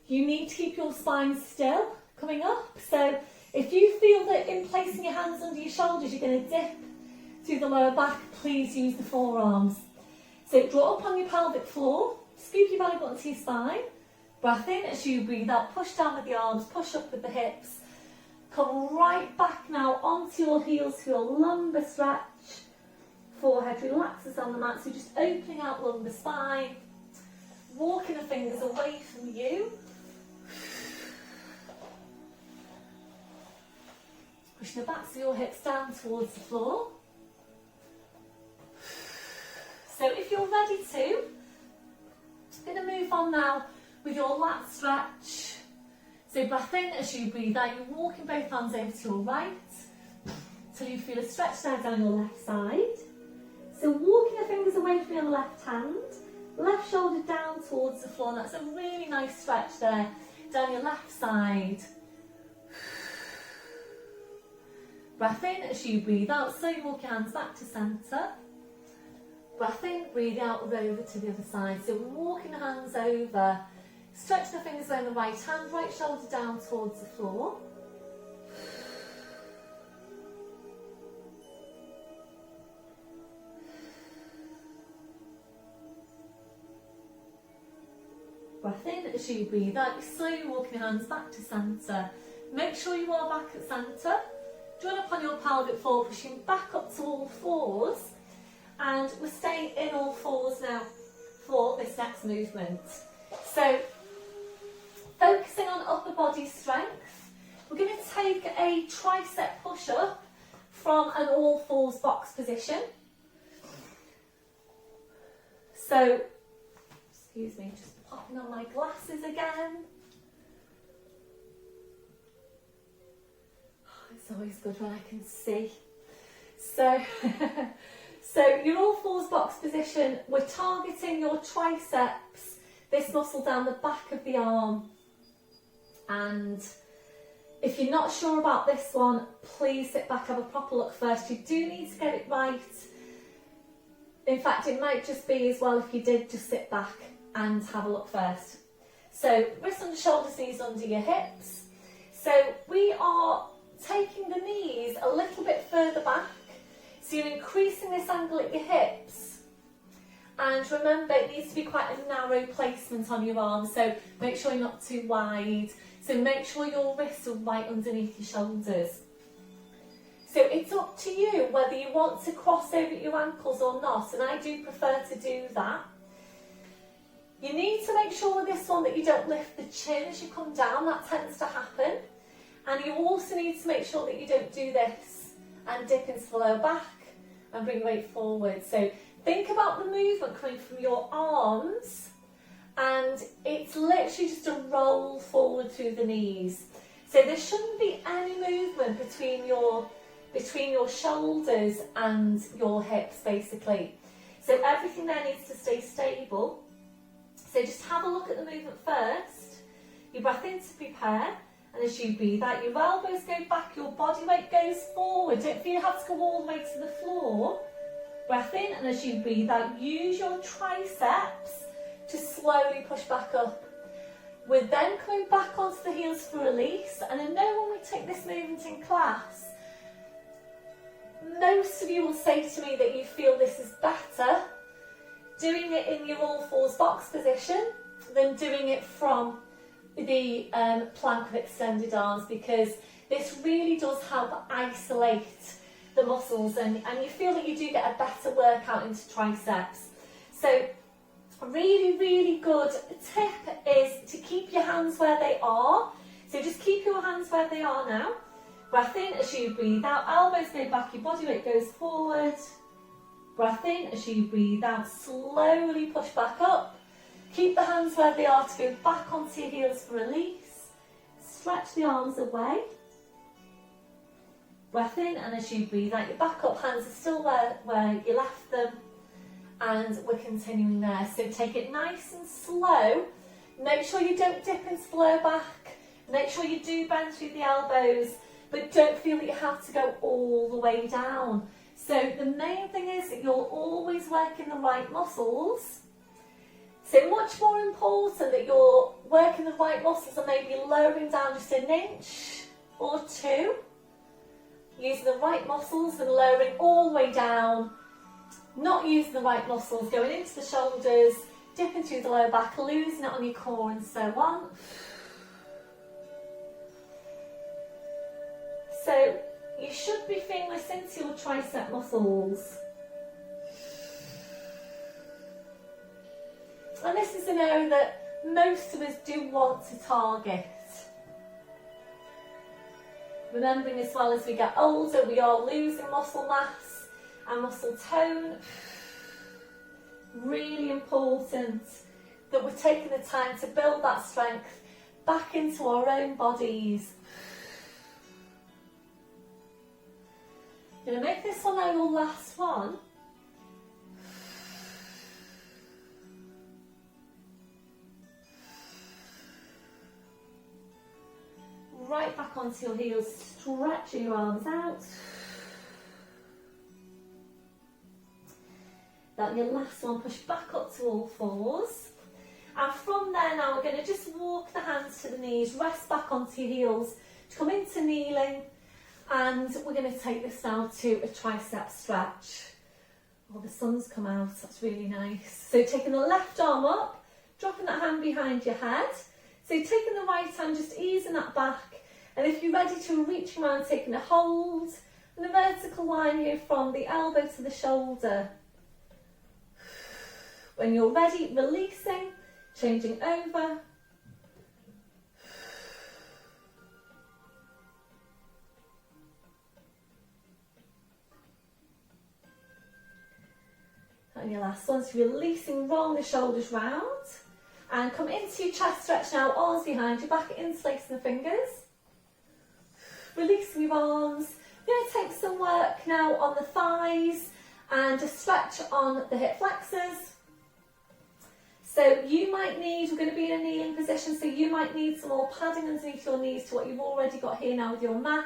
you need to keep your spine still coming up. So if you feel that in placing your hands under your shoulders you're going to dip through the lower back, please use the forearms. So draw up on your pelvic floor, scoop your belly button to your spine, breath in as you breathe out, push down with the arms, push up with the hips, come right back now onto your heels for your lumbar stretch, forehead relaxes on the mat, so just opening out lumbar spine, walking the fingers away from you, pushing the backs of your hips down towards the floor. So you're ready to, I'm going to move on now with your lat stretch. So breath in as you breathe out, you're walking both hands over to your right till you feel a stretch there down your left side. So walking the fingers away from your left hand, left shoulder down towards the floor. That's a really nice stretch there down your left side. Breath in as you breathe out, slowly walk your hands back to centre. Breath in, breathe out, over to the other side. So walking the hands over, stretch the fingers away on the right hand, right shoulder down towards the floor. Breath in as you breathe out, you're slowly walking your hands back to centre. Make sure you are back at centre. Join up on your pelvic floor, pushing back up to all fours. And we're staying in all fours now for this next movement. So, focusing on upper body strength, we're going to take a tricep push-up from an all fours box position. So, excuse me, just popping on my glasses again. It's always good when I can see. So, so your all fours box position, we're targeting your triceps, this muscle down the back of the arm. And if you're not sure about this one, please sit back, have a proper look first. You do need to get it right. In fact, it might just be as well if you did just sit back and have a look first. So wrists under shoulders, knees under your hips. So we are taking the knees a little bit further back. So you're increasing this angle at your hips. And remember, it needs to be quite a narrow placement on your arms. So make sure you're not too wide. So make sure your wrists are right underneath your shoulders. So it's up to you whether you want to cross over your ankles or not. And I do prefer to do that. You need to make sure with this one that you don't lift the chin as you come down. That tends to happen. And you also need to make sure that you don't do this and dip into the lower back and bring your weight forward. So think about the movement coming from your arms, and it's literally just a roll forward through the knees. So there shouldn't be any movement between your shoulders and your hips, basically. So everything there needs to stay stable. So just have a look at the movement first. You breath in to prepare. And as you breathe out, your elbows go back, your body weight goes forward. Don't feel you have to go all the way to the floor. Breath in, and as you breathe out, use your triceps to slowly push back up. We're then coming back onto the heels for release. And I know when we take this movement in class, most of you will say to me that you feel this is better doing it in your all fours box position than doing it from the plank with extended arms, because this really does help isolate the muscles, and you feel that you do get a better workout into triceps. So really, really good tip is to keep your hands where they are. So just keep your hands where they are now. Breath in as you breathe out, elbows go back, your body weight goes forward. Breath in as you breathe out, slowly push back up. Keep the hands where they are to go back onto your heels for release. Stretch the arms away. Breath in, and as you breathe out, your back up, hands are still where you left them. And we're continuing there. So take it nice and slow. Make sure you don't dip into the lower back. Make sure you do bend through the elbows, but don't feel that you have to go all the way down. So the main thing is that you're always working the right muscles. So much more important that you're working the right muscles and maybe lowering down just an inch or two. Using the right muscles and lowering all the way down. Not using the right muscles, going into the shoulders, dipping through the lower back, losing it on your core and so on. So you should be feeling this into your tricep muscles. And this is an area that most of us do want to target. Remembering as well, as we get older, we are losing muscle mass and muscle tone. Really important that we're taking the time to build that strength back into our own bodies. You're going to make this one now your last one. Right back onto your heels, stretching your arms out. Then your last one, push back up to all fours. And from there now, we're going to just walk the hands to the knees, rest back onto your heels, to come into kneeling. And we're going to take this now to a tricep stretch. Oh, the sun's come out, that's really nice. So taking the left arm up, dropping that hand behind your head. So taking the right hand, just easing that back. And if you're ready to reach around, taking a hold and a vertical line here from the elbow to the shoulder. When you're ready, releasing, changing over. And your last one, so releasing, rolling the shoulders round. And come into your chest stretch now, arms behind your back, interlacing the fingers. Releasing your arms. We're going to take some work now on the thighs and a stretch on the hip flexors. So you might need, we're going to be in a kneeling position, so you might need some more padding underneath your knees to what you've already got here now with your mat.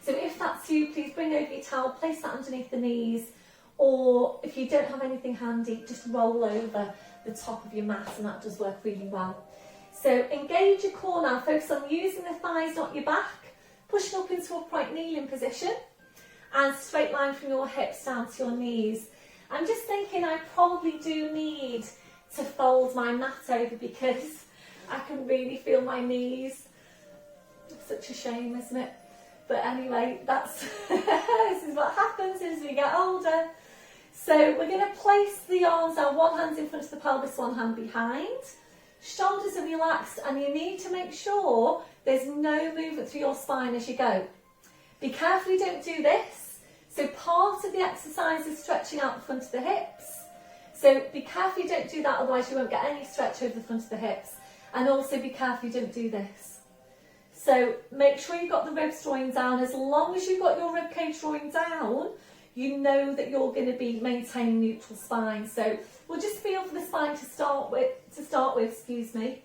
So if that's you, please bring over your towel, place that underneath the knees, or if you don't have anything handy, just roll over the top of your mat, and that does work really well. So engage your core now, focus on using the thighs, not your back, pushing up into upright kneeling position, and straight line from your hips down to your knees. I'm just thinking I probably do need to fold my mat over because I can really feel my knees. Such a shame, isn't it? But anyway, that's this is what happens as we get older. So we're going to place the arms now, one hand in front of the pelvis, one hand behind. Shoulders are relaxed, and you need to make sure there's no movement through your spine as you go. Be careful you don't do this. So part of the exercise is stretching out the front of the hips. So be careful you don't do that, otherwise you won't get any stretch over the front of the hips. And also be careful you don't do this. So make sure you've got the ribs drawing down. As long as you've got your rib cage drawing down, you know that you're going to be maintaining neutral spine. So we'll just feel for the spine to start with, excuse me.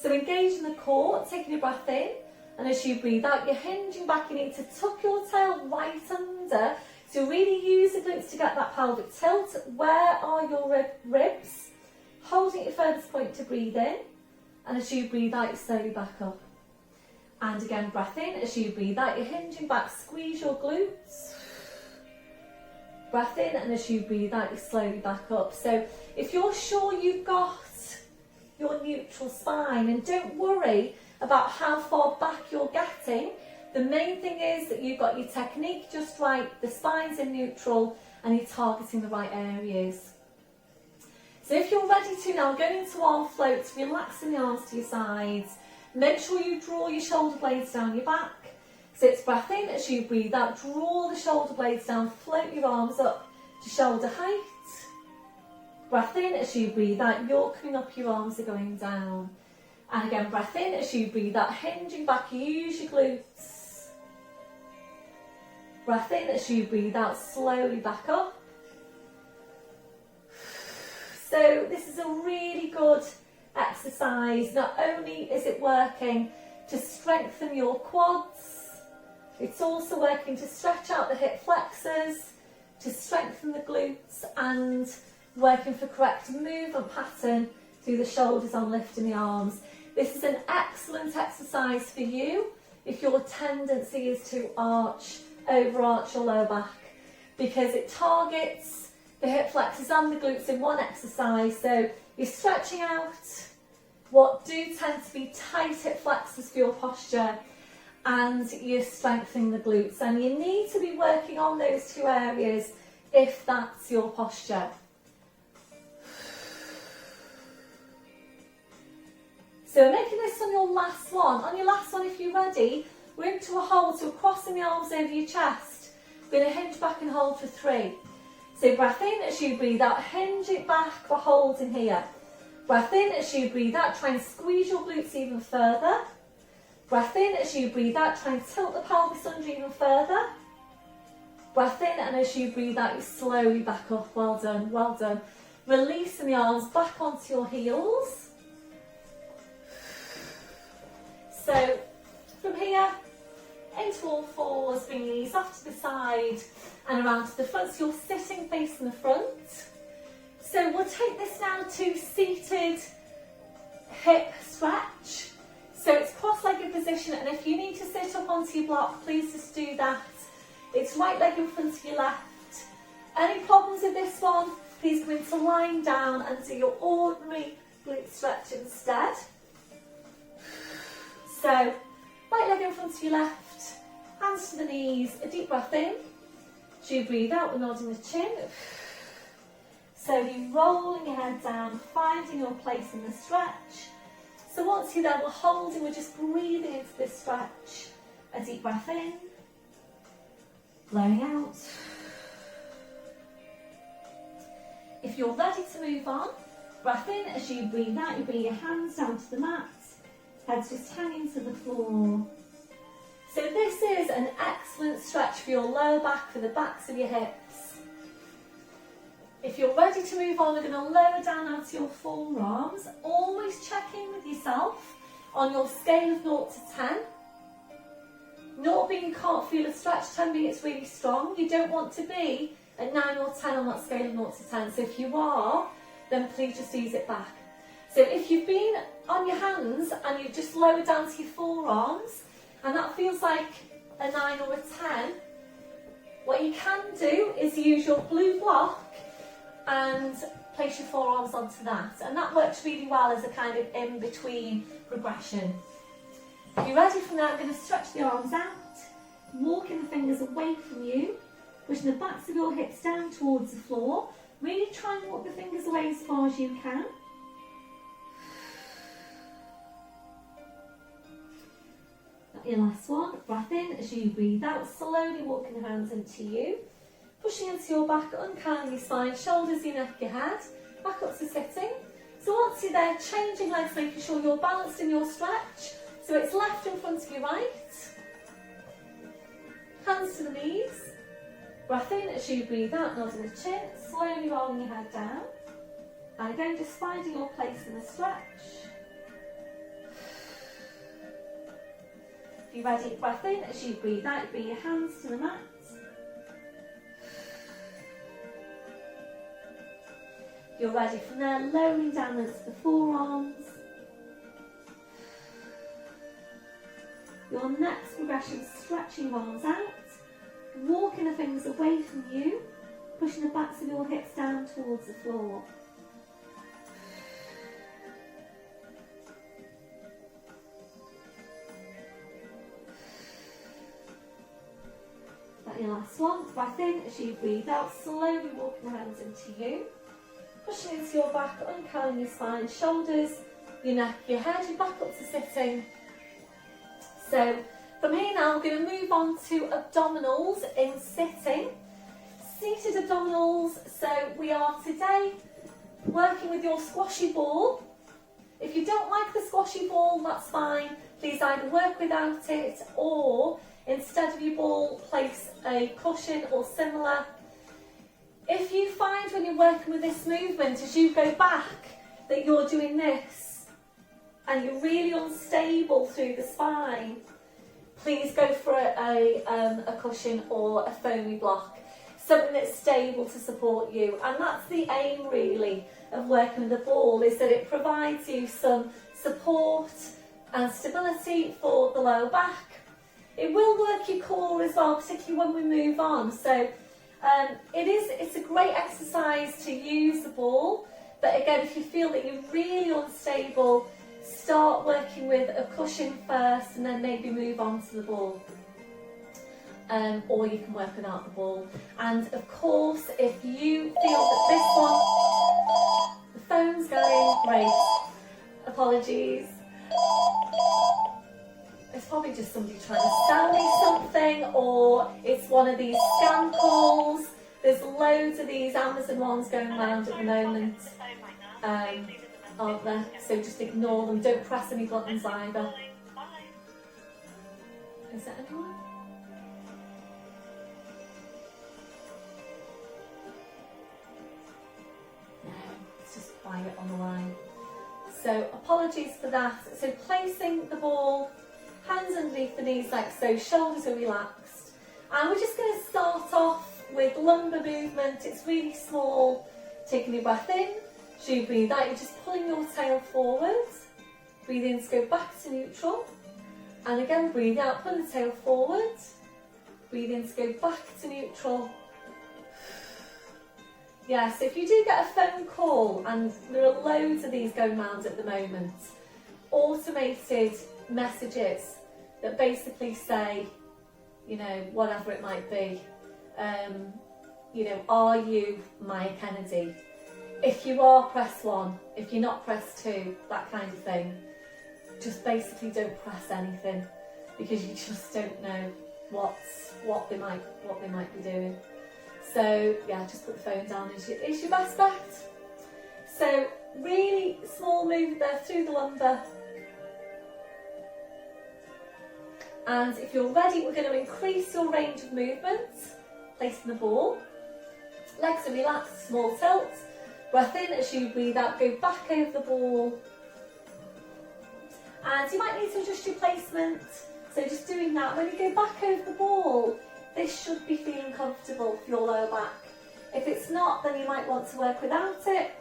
So engaging the core, taking a breath in, and as you breathe out, you're hinging back. You need to tuck your tail right under. So really use the glutes to get that pelvic tilt. Where are your ribs? Holding at your furthest point to breathe in. And as you breathe out, you slowly back up. And again, breath in. As you breathe out, you're hinging back. Squeeze your glutes. Breath in. And as you breathe out, you slowly back up. So if you're sure you've got your neutral spine, and don't worry about how far back you're getting, the main thing is that you've got your technique just right, the spine's in neutral, and you're targeting the right areas. So if you're ready to now, go into arm floats, relaxing the arms to your sides. Make sure you draw your shoulder blades down your back. So it's breath in, as you breathe out, draw the shoulder blades down, float your arms up to shoulder height. Breath in, as you breathe out, you're coming up, your arms are going down. And again, breath in, as you breathe out, hinging back, use your glutes. Breath in, as you breathe out, slowly back up. So this is a really good exercise. Not only is it working to strengthen your quads, it's also working to stretch out the hip flexors, to strengthen the glutes, and working for correct movement pattern through the shoulders on lifting the arms. This is an excellent exercise for you if your tendency is to overarch your lower back, because it targets the hip flexors and the glutes in one exercise. So you're stretching out what do tend to be tight hip flexors for your posture, and you're strengthening the glutes, and you need to be working on those two areas if that's your posture. So making this on your last one. On your last one, if you're ready, we're into a hold, so we're crossing the arms over your chest. We're going to hinge back and hold for 3. So So breath in as you breathe out, hinge it back for holding here. Breath in as you breathe out, try and squeeze your glutes even further. Breath in as you breathe out, try and tilt the pelvis under even further. Breath in, and as you breathe out, you slowly back up. Well done, well done. Releasing the arms back onto your heels. So from here, into all fours, bring your knees off to the side and around to the front. So you're sitting facing the front. So we'll take this now to seated hip stretch. So it's cross-legged position, and if you need to sit up onto your block, please just do that. It's right leg in front of your left. Any problems with this one, please come into lying down and do your ordinary glute stretch instead. So, right leg in front of your left, hands to the knees, a deep breath in. As you breathe out, we're nodding the chin. So you're rolling your head down, finding your place in the stretch. So once you're there, we're holding, we're just breathing into this stretch. A deep breath in. Blowing out. If you're ready to move on, breath in as you breathe out, you bring your hands down to the mat, head's just hanging to the floor. So this is an excellent stretch for your lower back, for the backs of your hips. If you're ready to move on, we're going to lower down onto your forearms. Always check in with yourself on your scale of 0 to 10. 0 being you can't feel a stretch, 10 being it's really strong. You don't want to be at 9 or 10 on that scale of 0 to 10. So if you are, then please just ease it back. So if you've been on your hands and you've just lowered down to your forearms, and that feels like a 9 or a 10, what you can do is use your blue block and place your forearms onto that. And that works really well as a kind of in-between progression. If you're ready from there, I'm going to stretch the arms out, walking the fingers away from you, pushing the backs of your hips down towards the floor. Really try and walk the fingers away as far as you can. Your last one, breath in as you breathe out, slowly walking the hands into you, pushing into your back, uncurling your spine, shoulders, your neck, your head, back up to sitting. So once you're there, changing legs, making sure you're balanced in your stretch. So it's left in front of your right, hands to the knees, breath in as you breathe out, nodding the chin, slowly rolling your head down, and again just finding your place in the stretch. If you're ready, breath in as you breathe out, bring your hands to the mat. If you're ready from there, lowering down into the forearms. Your next progression, stretching your arms out, walking the fingers away from you, pushing the backs of your hips down towards the floor. That's your last one. Breath in as you breathe out, slowly walking the hands into you, pushing into your back, uncurling your spine, shoulders, your neck, your head, your back up to sitting. So from here now, we're going to move on to abdominals in sitting. Seated abdominals, so we are today working with your squashy ball. If you don't like the squashy ball, that's fine. Please either work without it, or instead of your ball, place a cushion or similar. If you find when you're working with this movement, as you go back, that you're doing this, and you're really unstable through the spine, please go for a cushion or a foamy block, something that's stable to support you. And that's the aim really of working with the ball, is that it provides you some support and stability for the lower back. It will work your core as well, particularly when we move on. So it's a great exercise to use the ball, but again, if you feel that you're really unstable, start working with a cushion first and then maybe move on to the ball. Or you can work without the ball. And of course, if you feel that this one, the phone's going, great, apologies. It's probably just somebody trying to sell me something, or it's one of these scam calls. There's loads of these Amazon ones going around at the moment, aren't there? So just ignore them. Don't press any buttons either. Is that anyone? No, it's just quiet on the line. So apologies for that. So placing the ball, hands underneath the knees like so, shoulders are relaxed. And we're just going to start off with lumbar movement. It's really small. Taking your breath in, so you breathe out, you're just pulling your tail forward. Breathe in to go back to neutral. And again, breathe out, pull the tail forward. Breathe in to go back to neutral. Yeah, so if you do get a phone call, and there are loads of these going around at the moment, automated messages that basically say, you know, whatever it might be, you know, are you Mair Kennedy? If you are, press 1. If you're not, press 2, that kind of thing. Just basically don't press anything, because you just don't know what they might be doing. So yeah, just put the phone down is your best bet. So really small movement there through the lumbar. And if you're ready, we're going to increase your range of movement. Placing the ball. Legs are relaxed, small tilt. Breath in as you breathe out, go back over the ball. And you might need to adjust your placement. So just doing that, when you go back over the ball, this should be feeling comfortable for your lower back. If it's not, then you might want to work without it.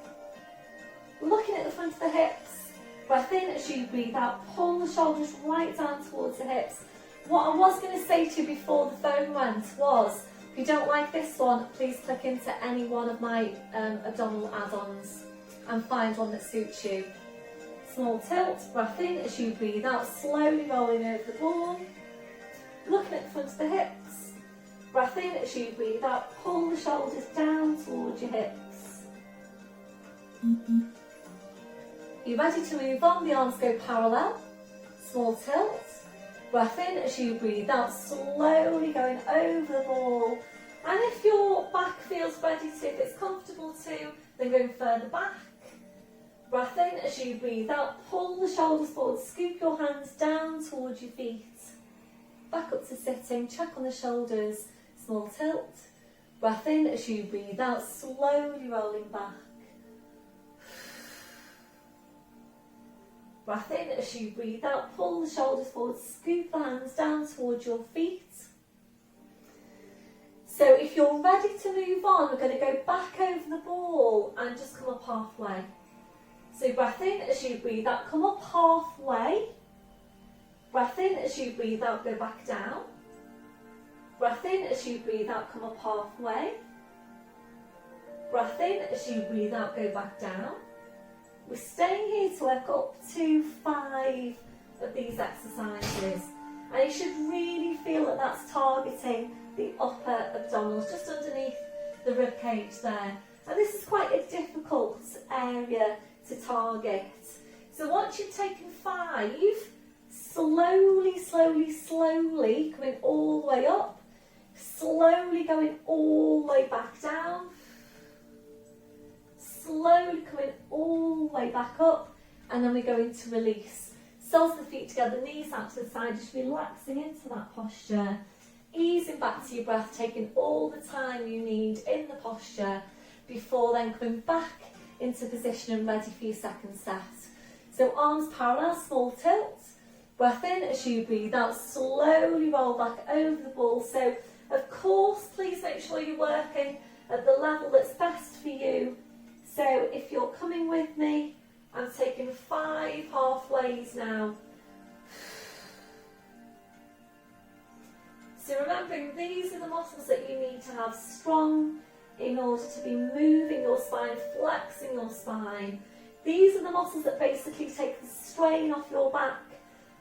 Looking at the front of the hips. Breath in as you breathe out, pull the shoulders right down towards the hips. What I was going to say to you before the phone went was, if you don't like this one, please click into any one of my abdominal add-ons and find one that suits you. Small tilt, breath in as you breathe out, slowly rolling over the ball. Looking at the front of the hips. Breath in as you breathe out, pull the shoulders down towards your hips. You're ready to move on, the arms go parallel. Small tilt. Breath in as you breathe out, slowly going over the ball. And if your back feels ready to, if it's comfortable to, then going further back. Breath in as you breathe out, pull the shoulders forward, scoop your hands down towards your feet. Back up to sitting, check on the shoulders, small tilt. Breath in as you breathe out, slowly rolling back. Breath in as you breathe out, pull the shoulders forward, scoop the hands down towards your feet. So if you're ready to move on, we're going to go back over the ball and just come up halfway. So breath in as you breathe out, come up halfway. Breath in as you breathe out, go back down. Breath in as you breathe out, come up halfway. Breath in as you breathe out, go back down. We're staying here to work up to 5 of these exercises. And you should really feel that that's targeting the upper abdominals, just underneath the rib cage there. And this is quite a difficult area to target. So once you've taken 5, slowly, slowly, slowly coming all the way up, slowly going all the way back down, slowly coming all the way back up, and then we're going to release. Soles of the feet together, knees out to the side, just relaxing into that posture, easing back to your breath, taking all the time you need in the posture before then coming back into position and ready for your second set. So arms parallel, small tilt. Breath in as you breathe out, slowly roll back over the ball. So of course, please make sure you're working at the level that's best for you. So if you're coming with me, I'm taking 5 halfways now. So remembering these are the muscles that you need to have strong in order to be moving your spine, flexing your spine. These are the muscles that basically take the strain off your back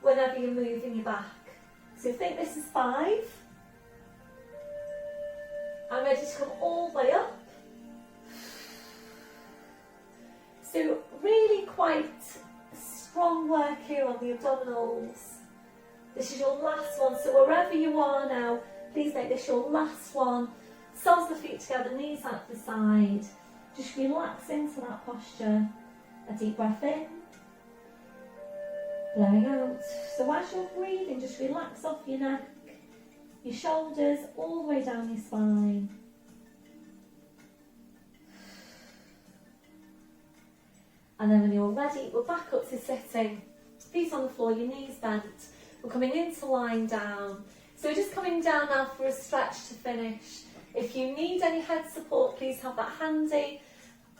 whenever you're moving your back. So think this is 5. I'm ready to come all the way up. So really quite strong work here on the abdominals. This is your last one, so wherever you are now, please make this your last one. Soles of the feet together, knees out to the side. Just relax into that posture. A deep breath in. Blowing out. So as you're breathing, just relax off your neck, your shoulders, all the way down your spine. And then when you're ready, we're back up to sitting. Feet on the floor, your knees bent. We're coming into lying down. So we're just coming down now for a stretch to finish. If you need any head support, please have that handy,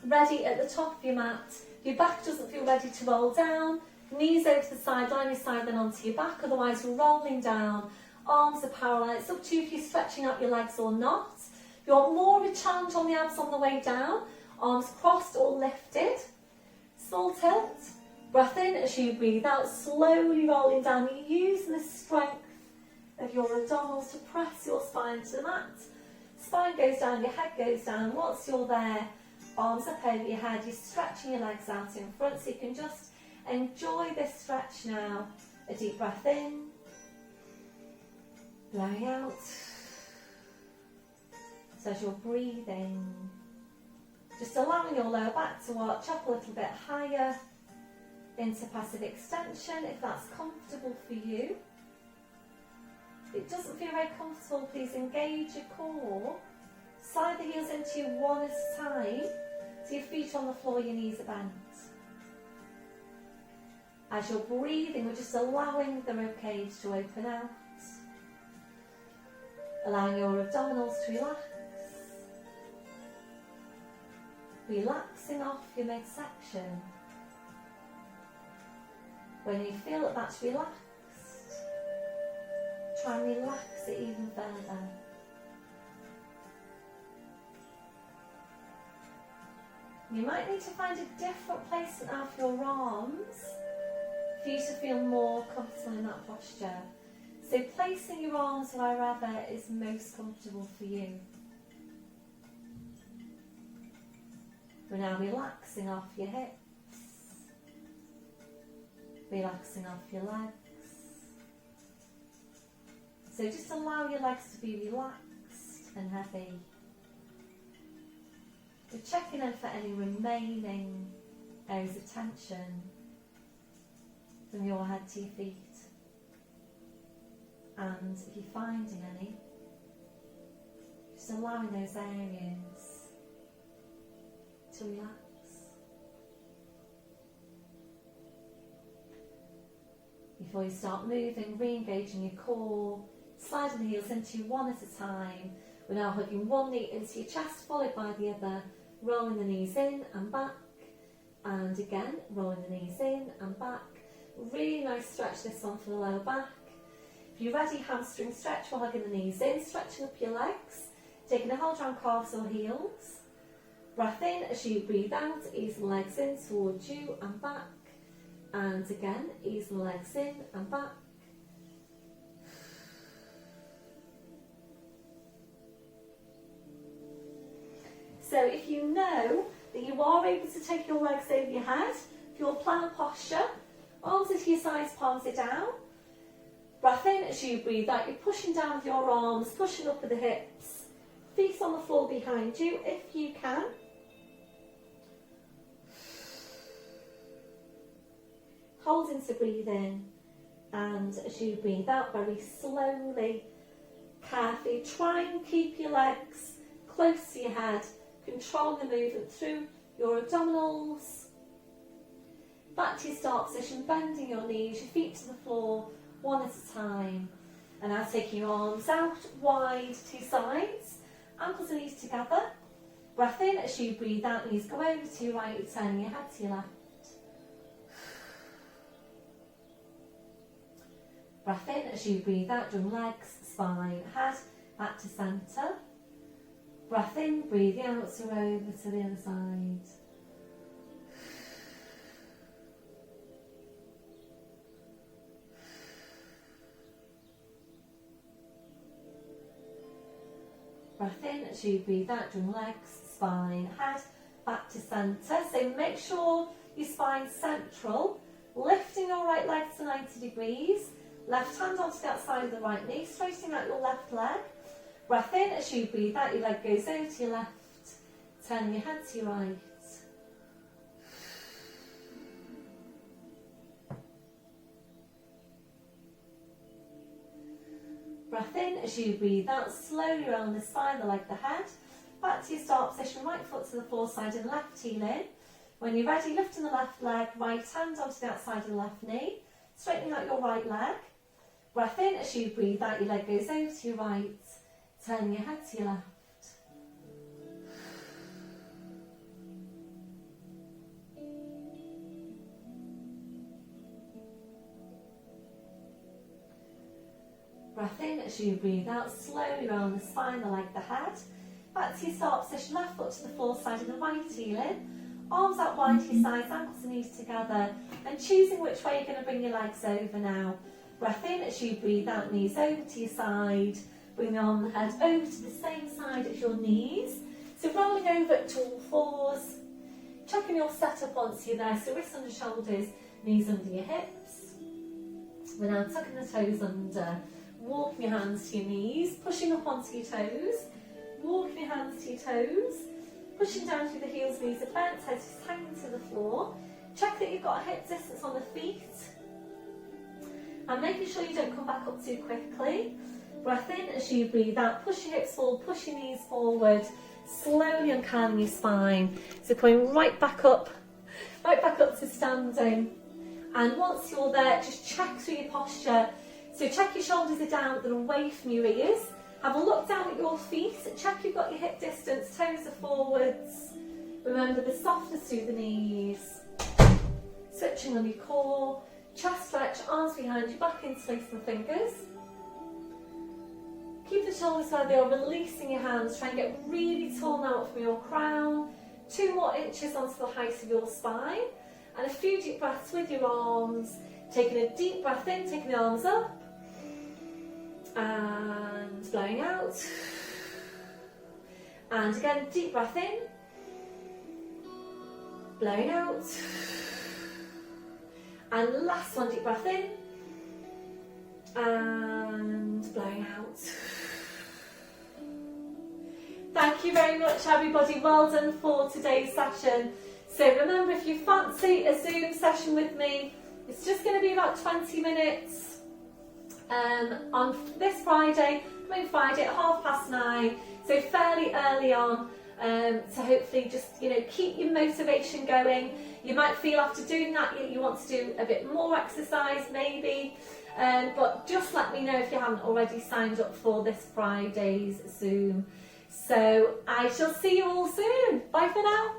ready at the top of your mat. If your back doesn't feel ready to roll down, knees over to the side, line your side then onto your back, otherwise we're rolling down. Arms are parallel. It's up to you if you're stretching out your legs or not. If you want more of a challenge on the abs on the way down, arms crossed or lifted. Small tilt. Breath in as you breathe out, slowly rolling down. You're using the strength of your abdominals to press your spine to the mat. Spine goes down, your head goes down. Once you're there, arms up over your head, you're stretching your legs out in front, so you can just enjoy this stretch now. A deep breath in, blowing out. So as you're breathing, just allowing your lower back to arch up a little bit higher into passive extension if that's comfortable for you. If it doesn't feel very comfortable, please engage your core. Slide the heels into you one at a time, so your feet on the floor, your knees are bent. As you're breathing, we're just allowing the ribcage to open out. Allowing your abdominals to relax. Relaxing off your midsection. When you feel that that's relaxed, try and relax it even further. You might need to find a different placement now for your arms for you to feel more comfortable in that posture. So placing your arms wherever is most comfortable for you. We're now relaxing off your hips, relaxing off your legs. So just allow your legs to be relaxed and heavy. We're checking in for any remaining areas of tension from your head to your feet. And if you're finding any, just allowing those areas to relax. Before you start moving, re-engaging your core, sliding the heels into you one at a time. We're now hugging one knee into your chest, followed by the other, rolling the knees in and back, and again, rolling the knees in and back. Really nice stretch this one for the lower back. If you're ready, hamstring stretch, we're hugging the knees in, stretching up your legs, taking a hold around calves or heels. Breath in as you breathe out, ease the legs in towards you and back. And again, ease the legs in and back. So if you know that you are able to take your legs over your head, if your plantar posture, arms are to your sides, palms are down. Breath in as you breathe out, you're pushing down with your arms, pushing up with the hips. Feet on the floor behind you if you can. Holding to breathe in, and as you breathe out very slowly, carefully, try and keep your legs close to your head, control the movement through your abdominals. Back to your start position, bending your knees, your feet to the floor, one at a time. And now taking your arms out wide to your sides, ankles and knees together. Breath in as you breathe out, knees go over to your right, turning your head to your left. Breath in as you breathe out, drum legs, spine, head, back to centre. Breath in, breathe out, so over to the other side. Breath in as you breathe out, drum legs, spine, head, back to centre. So make sure your spine's central, lifting your right leg to 90 degrees. Left hand onto the outside of the right knee, straightening out your left leg. Breath in. As you breathe out, your leg goes over to your left, turning your head to your right. Breath in. As you breathe out, slowly around the spine, the leg, the head. Back to your start position, right foot to the floor side and left heel in. When you're ready, lifting the left leg, right hand onto the outside of the left knee, straightening out your right leg. Breath in. As you breathe out, your leg goes over to your right, turning your head to your left. Breath in. As you breathe out, slowly around the spine, the leg, the head. Back to your start position, left foot to the floor side and the right heel in. Arms out wide to your sides, ankles and knees together, and choosing which way you're going to bring your legs over now. Breath in. As you breathe out, knees over to your side. Bring the arm and the head over to the same side as your knees. So rolling over to all fours. Checking your setup once you're there. So wrists under shoulders, knees under your hips. We're now tucking the toes under. Walking your hands to your knees. Pushing up onto your toes. Walking your hands to your toes. Pushing down through the heels, knees are bent, heads just hanging to the floor. Check that you've got a hip distance on the feet. And making sure you don't come back up too quickly. Breath in. As you breathe out, push your hips forward, push your knees forward. Slowly uncurling your spine. So coming right back up to standing. And once you're there, just check through your posture. So check your shoulders are down, they're away from your ears. Have a look down at your feet, check you've got your hip distance, toes are forwards. Remember the softness through the knees. Switching on your core, chest stretch, arms behind you, back interlacing the fingers. Keep the shoulders where they are, releasing your hands. Try and get really tall now up from your crown. 2 more inches onto the height of your spine. And a few deep breaths with your arms. Taking a deep breath in, taking the arms up. And blowing out. And again, deep breath in. Blowing out. And last one, deep breath in. And blowing out. Thank you very much, everybody. Well done for today's session. So remember, if you fancy a Zoom session with me, it's just going to be about 20 minutes on this Friday, coming Friday at 9:30, so fairly early on, to hopefully just, keep your motivation going. You might feel after doing that you want to do a bit more exercise maybe, but just let me know if you haven't already signed up for this Friday's Zoom. So I shall see you all soon. Bye for now.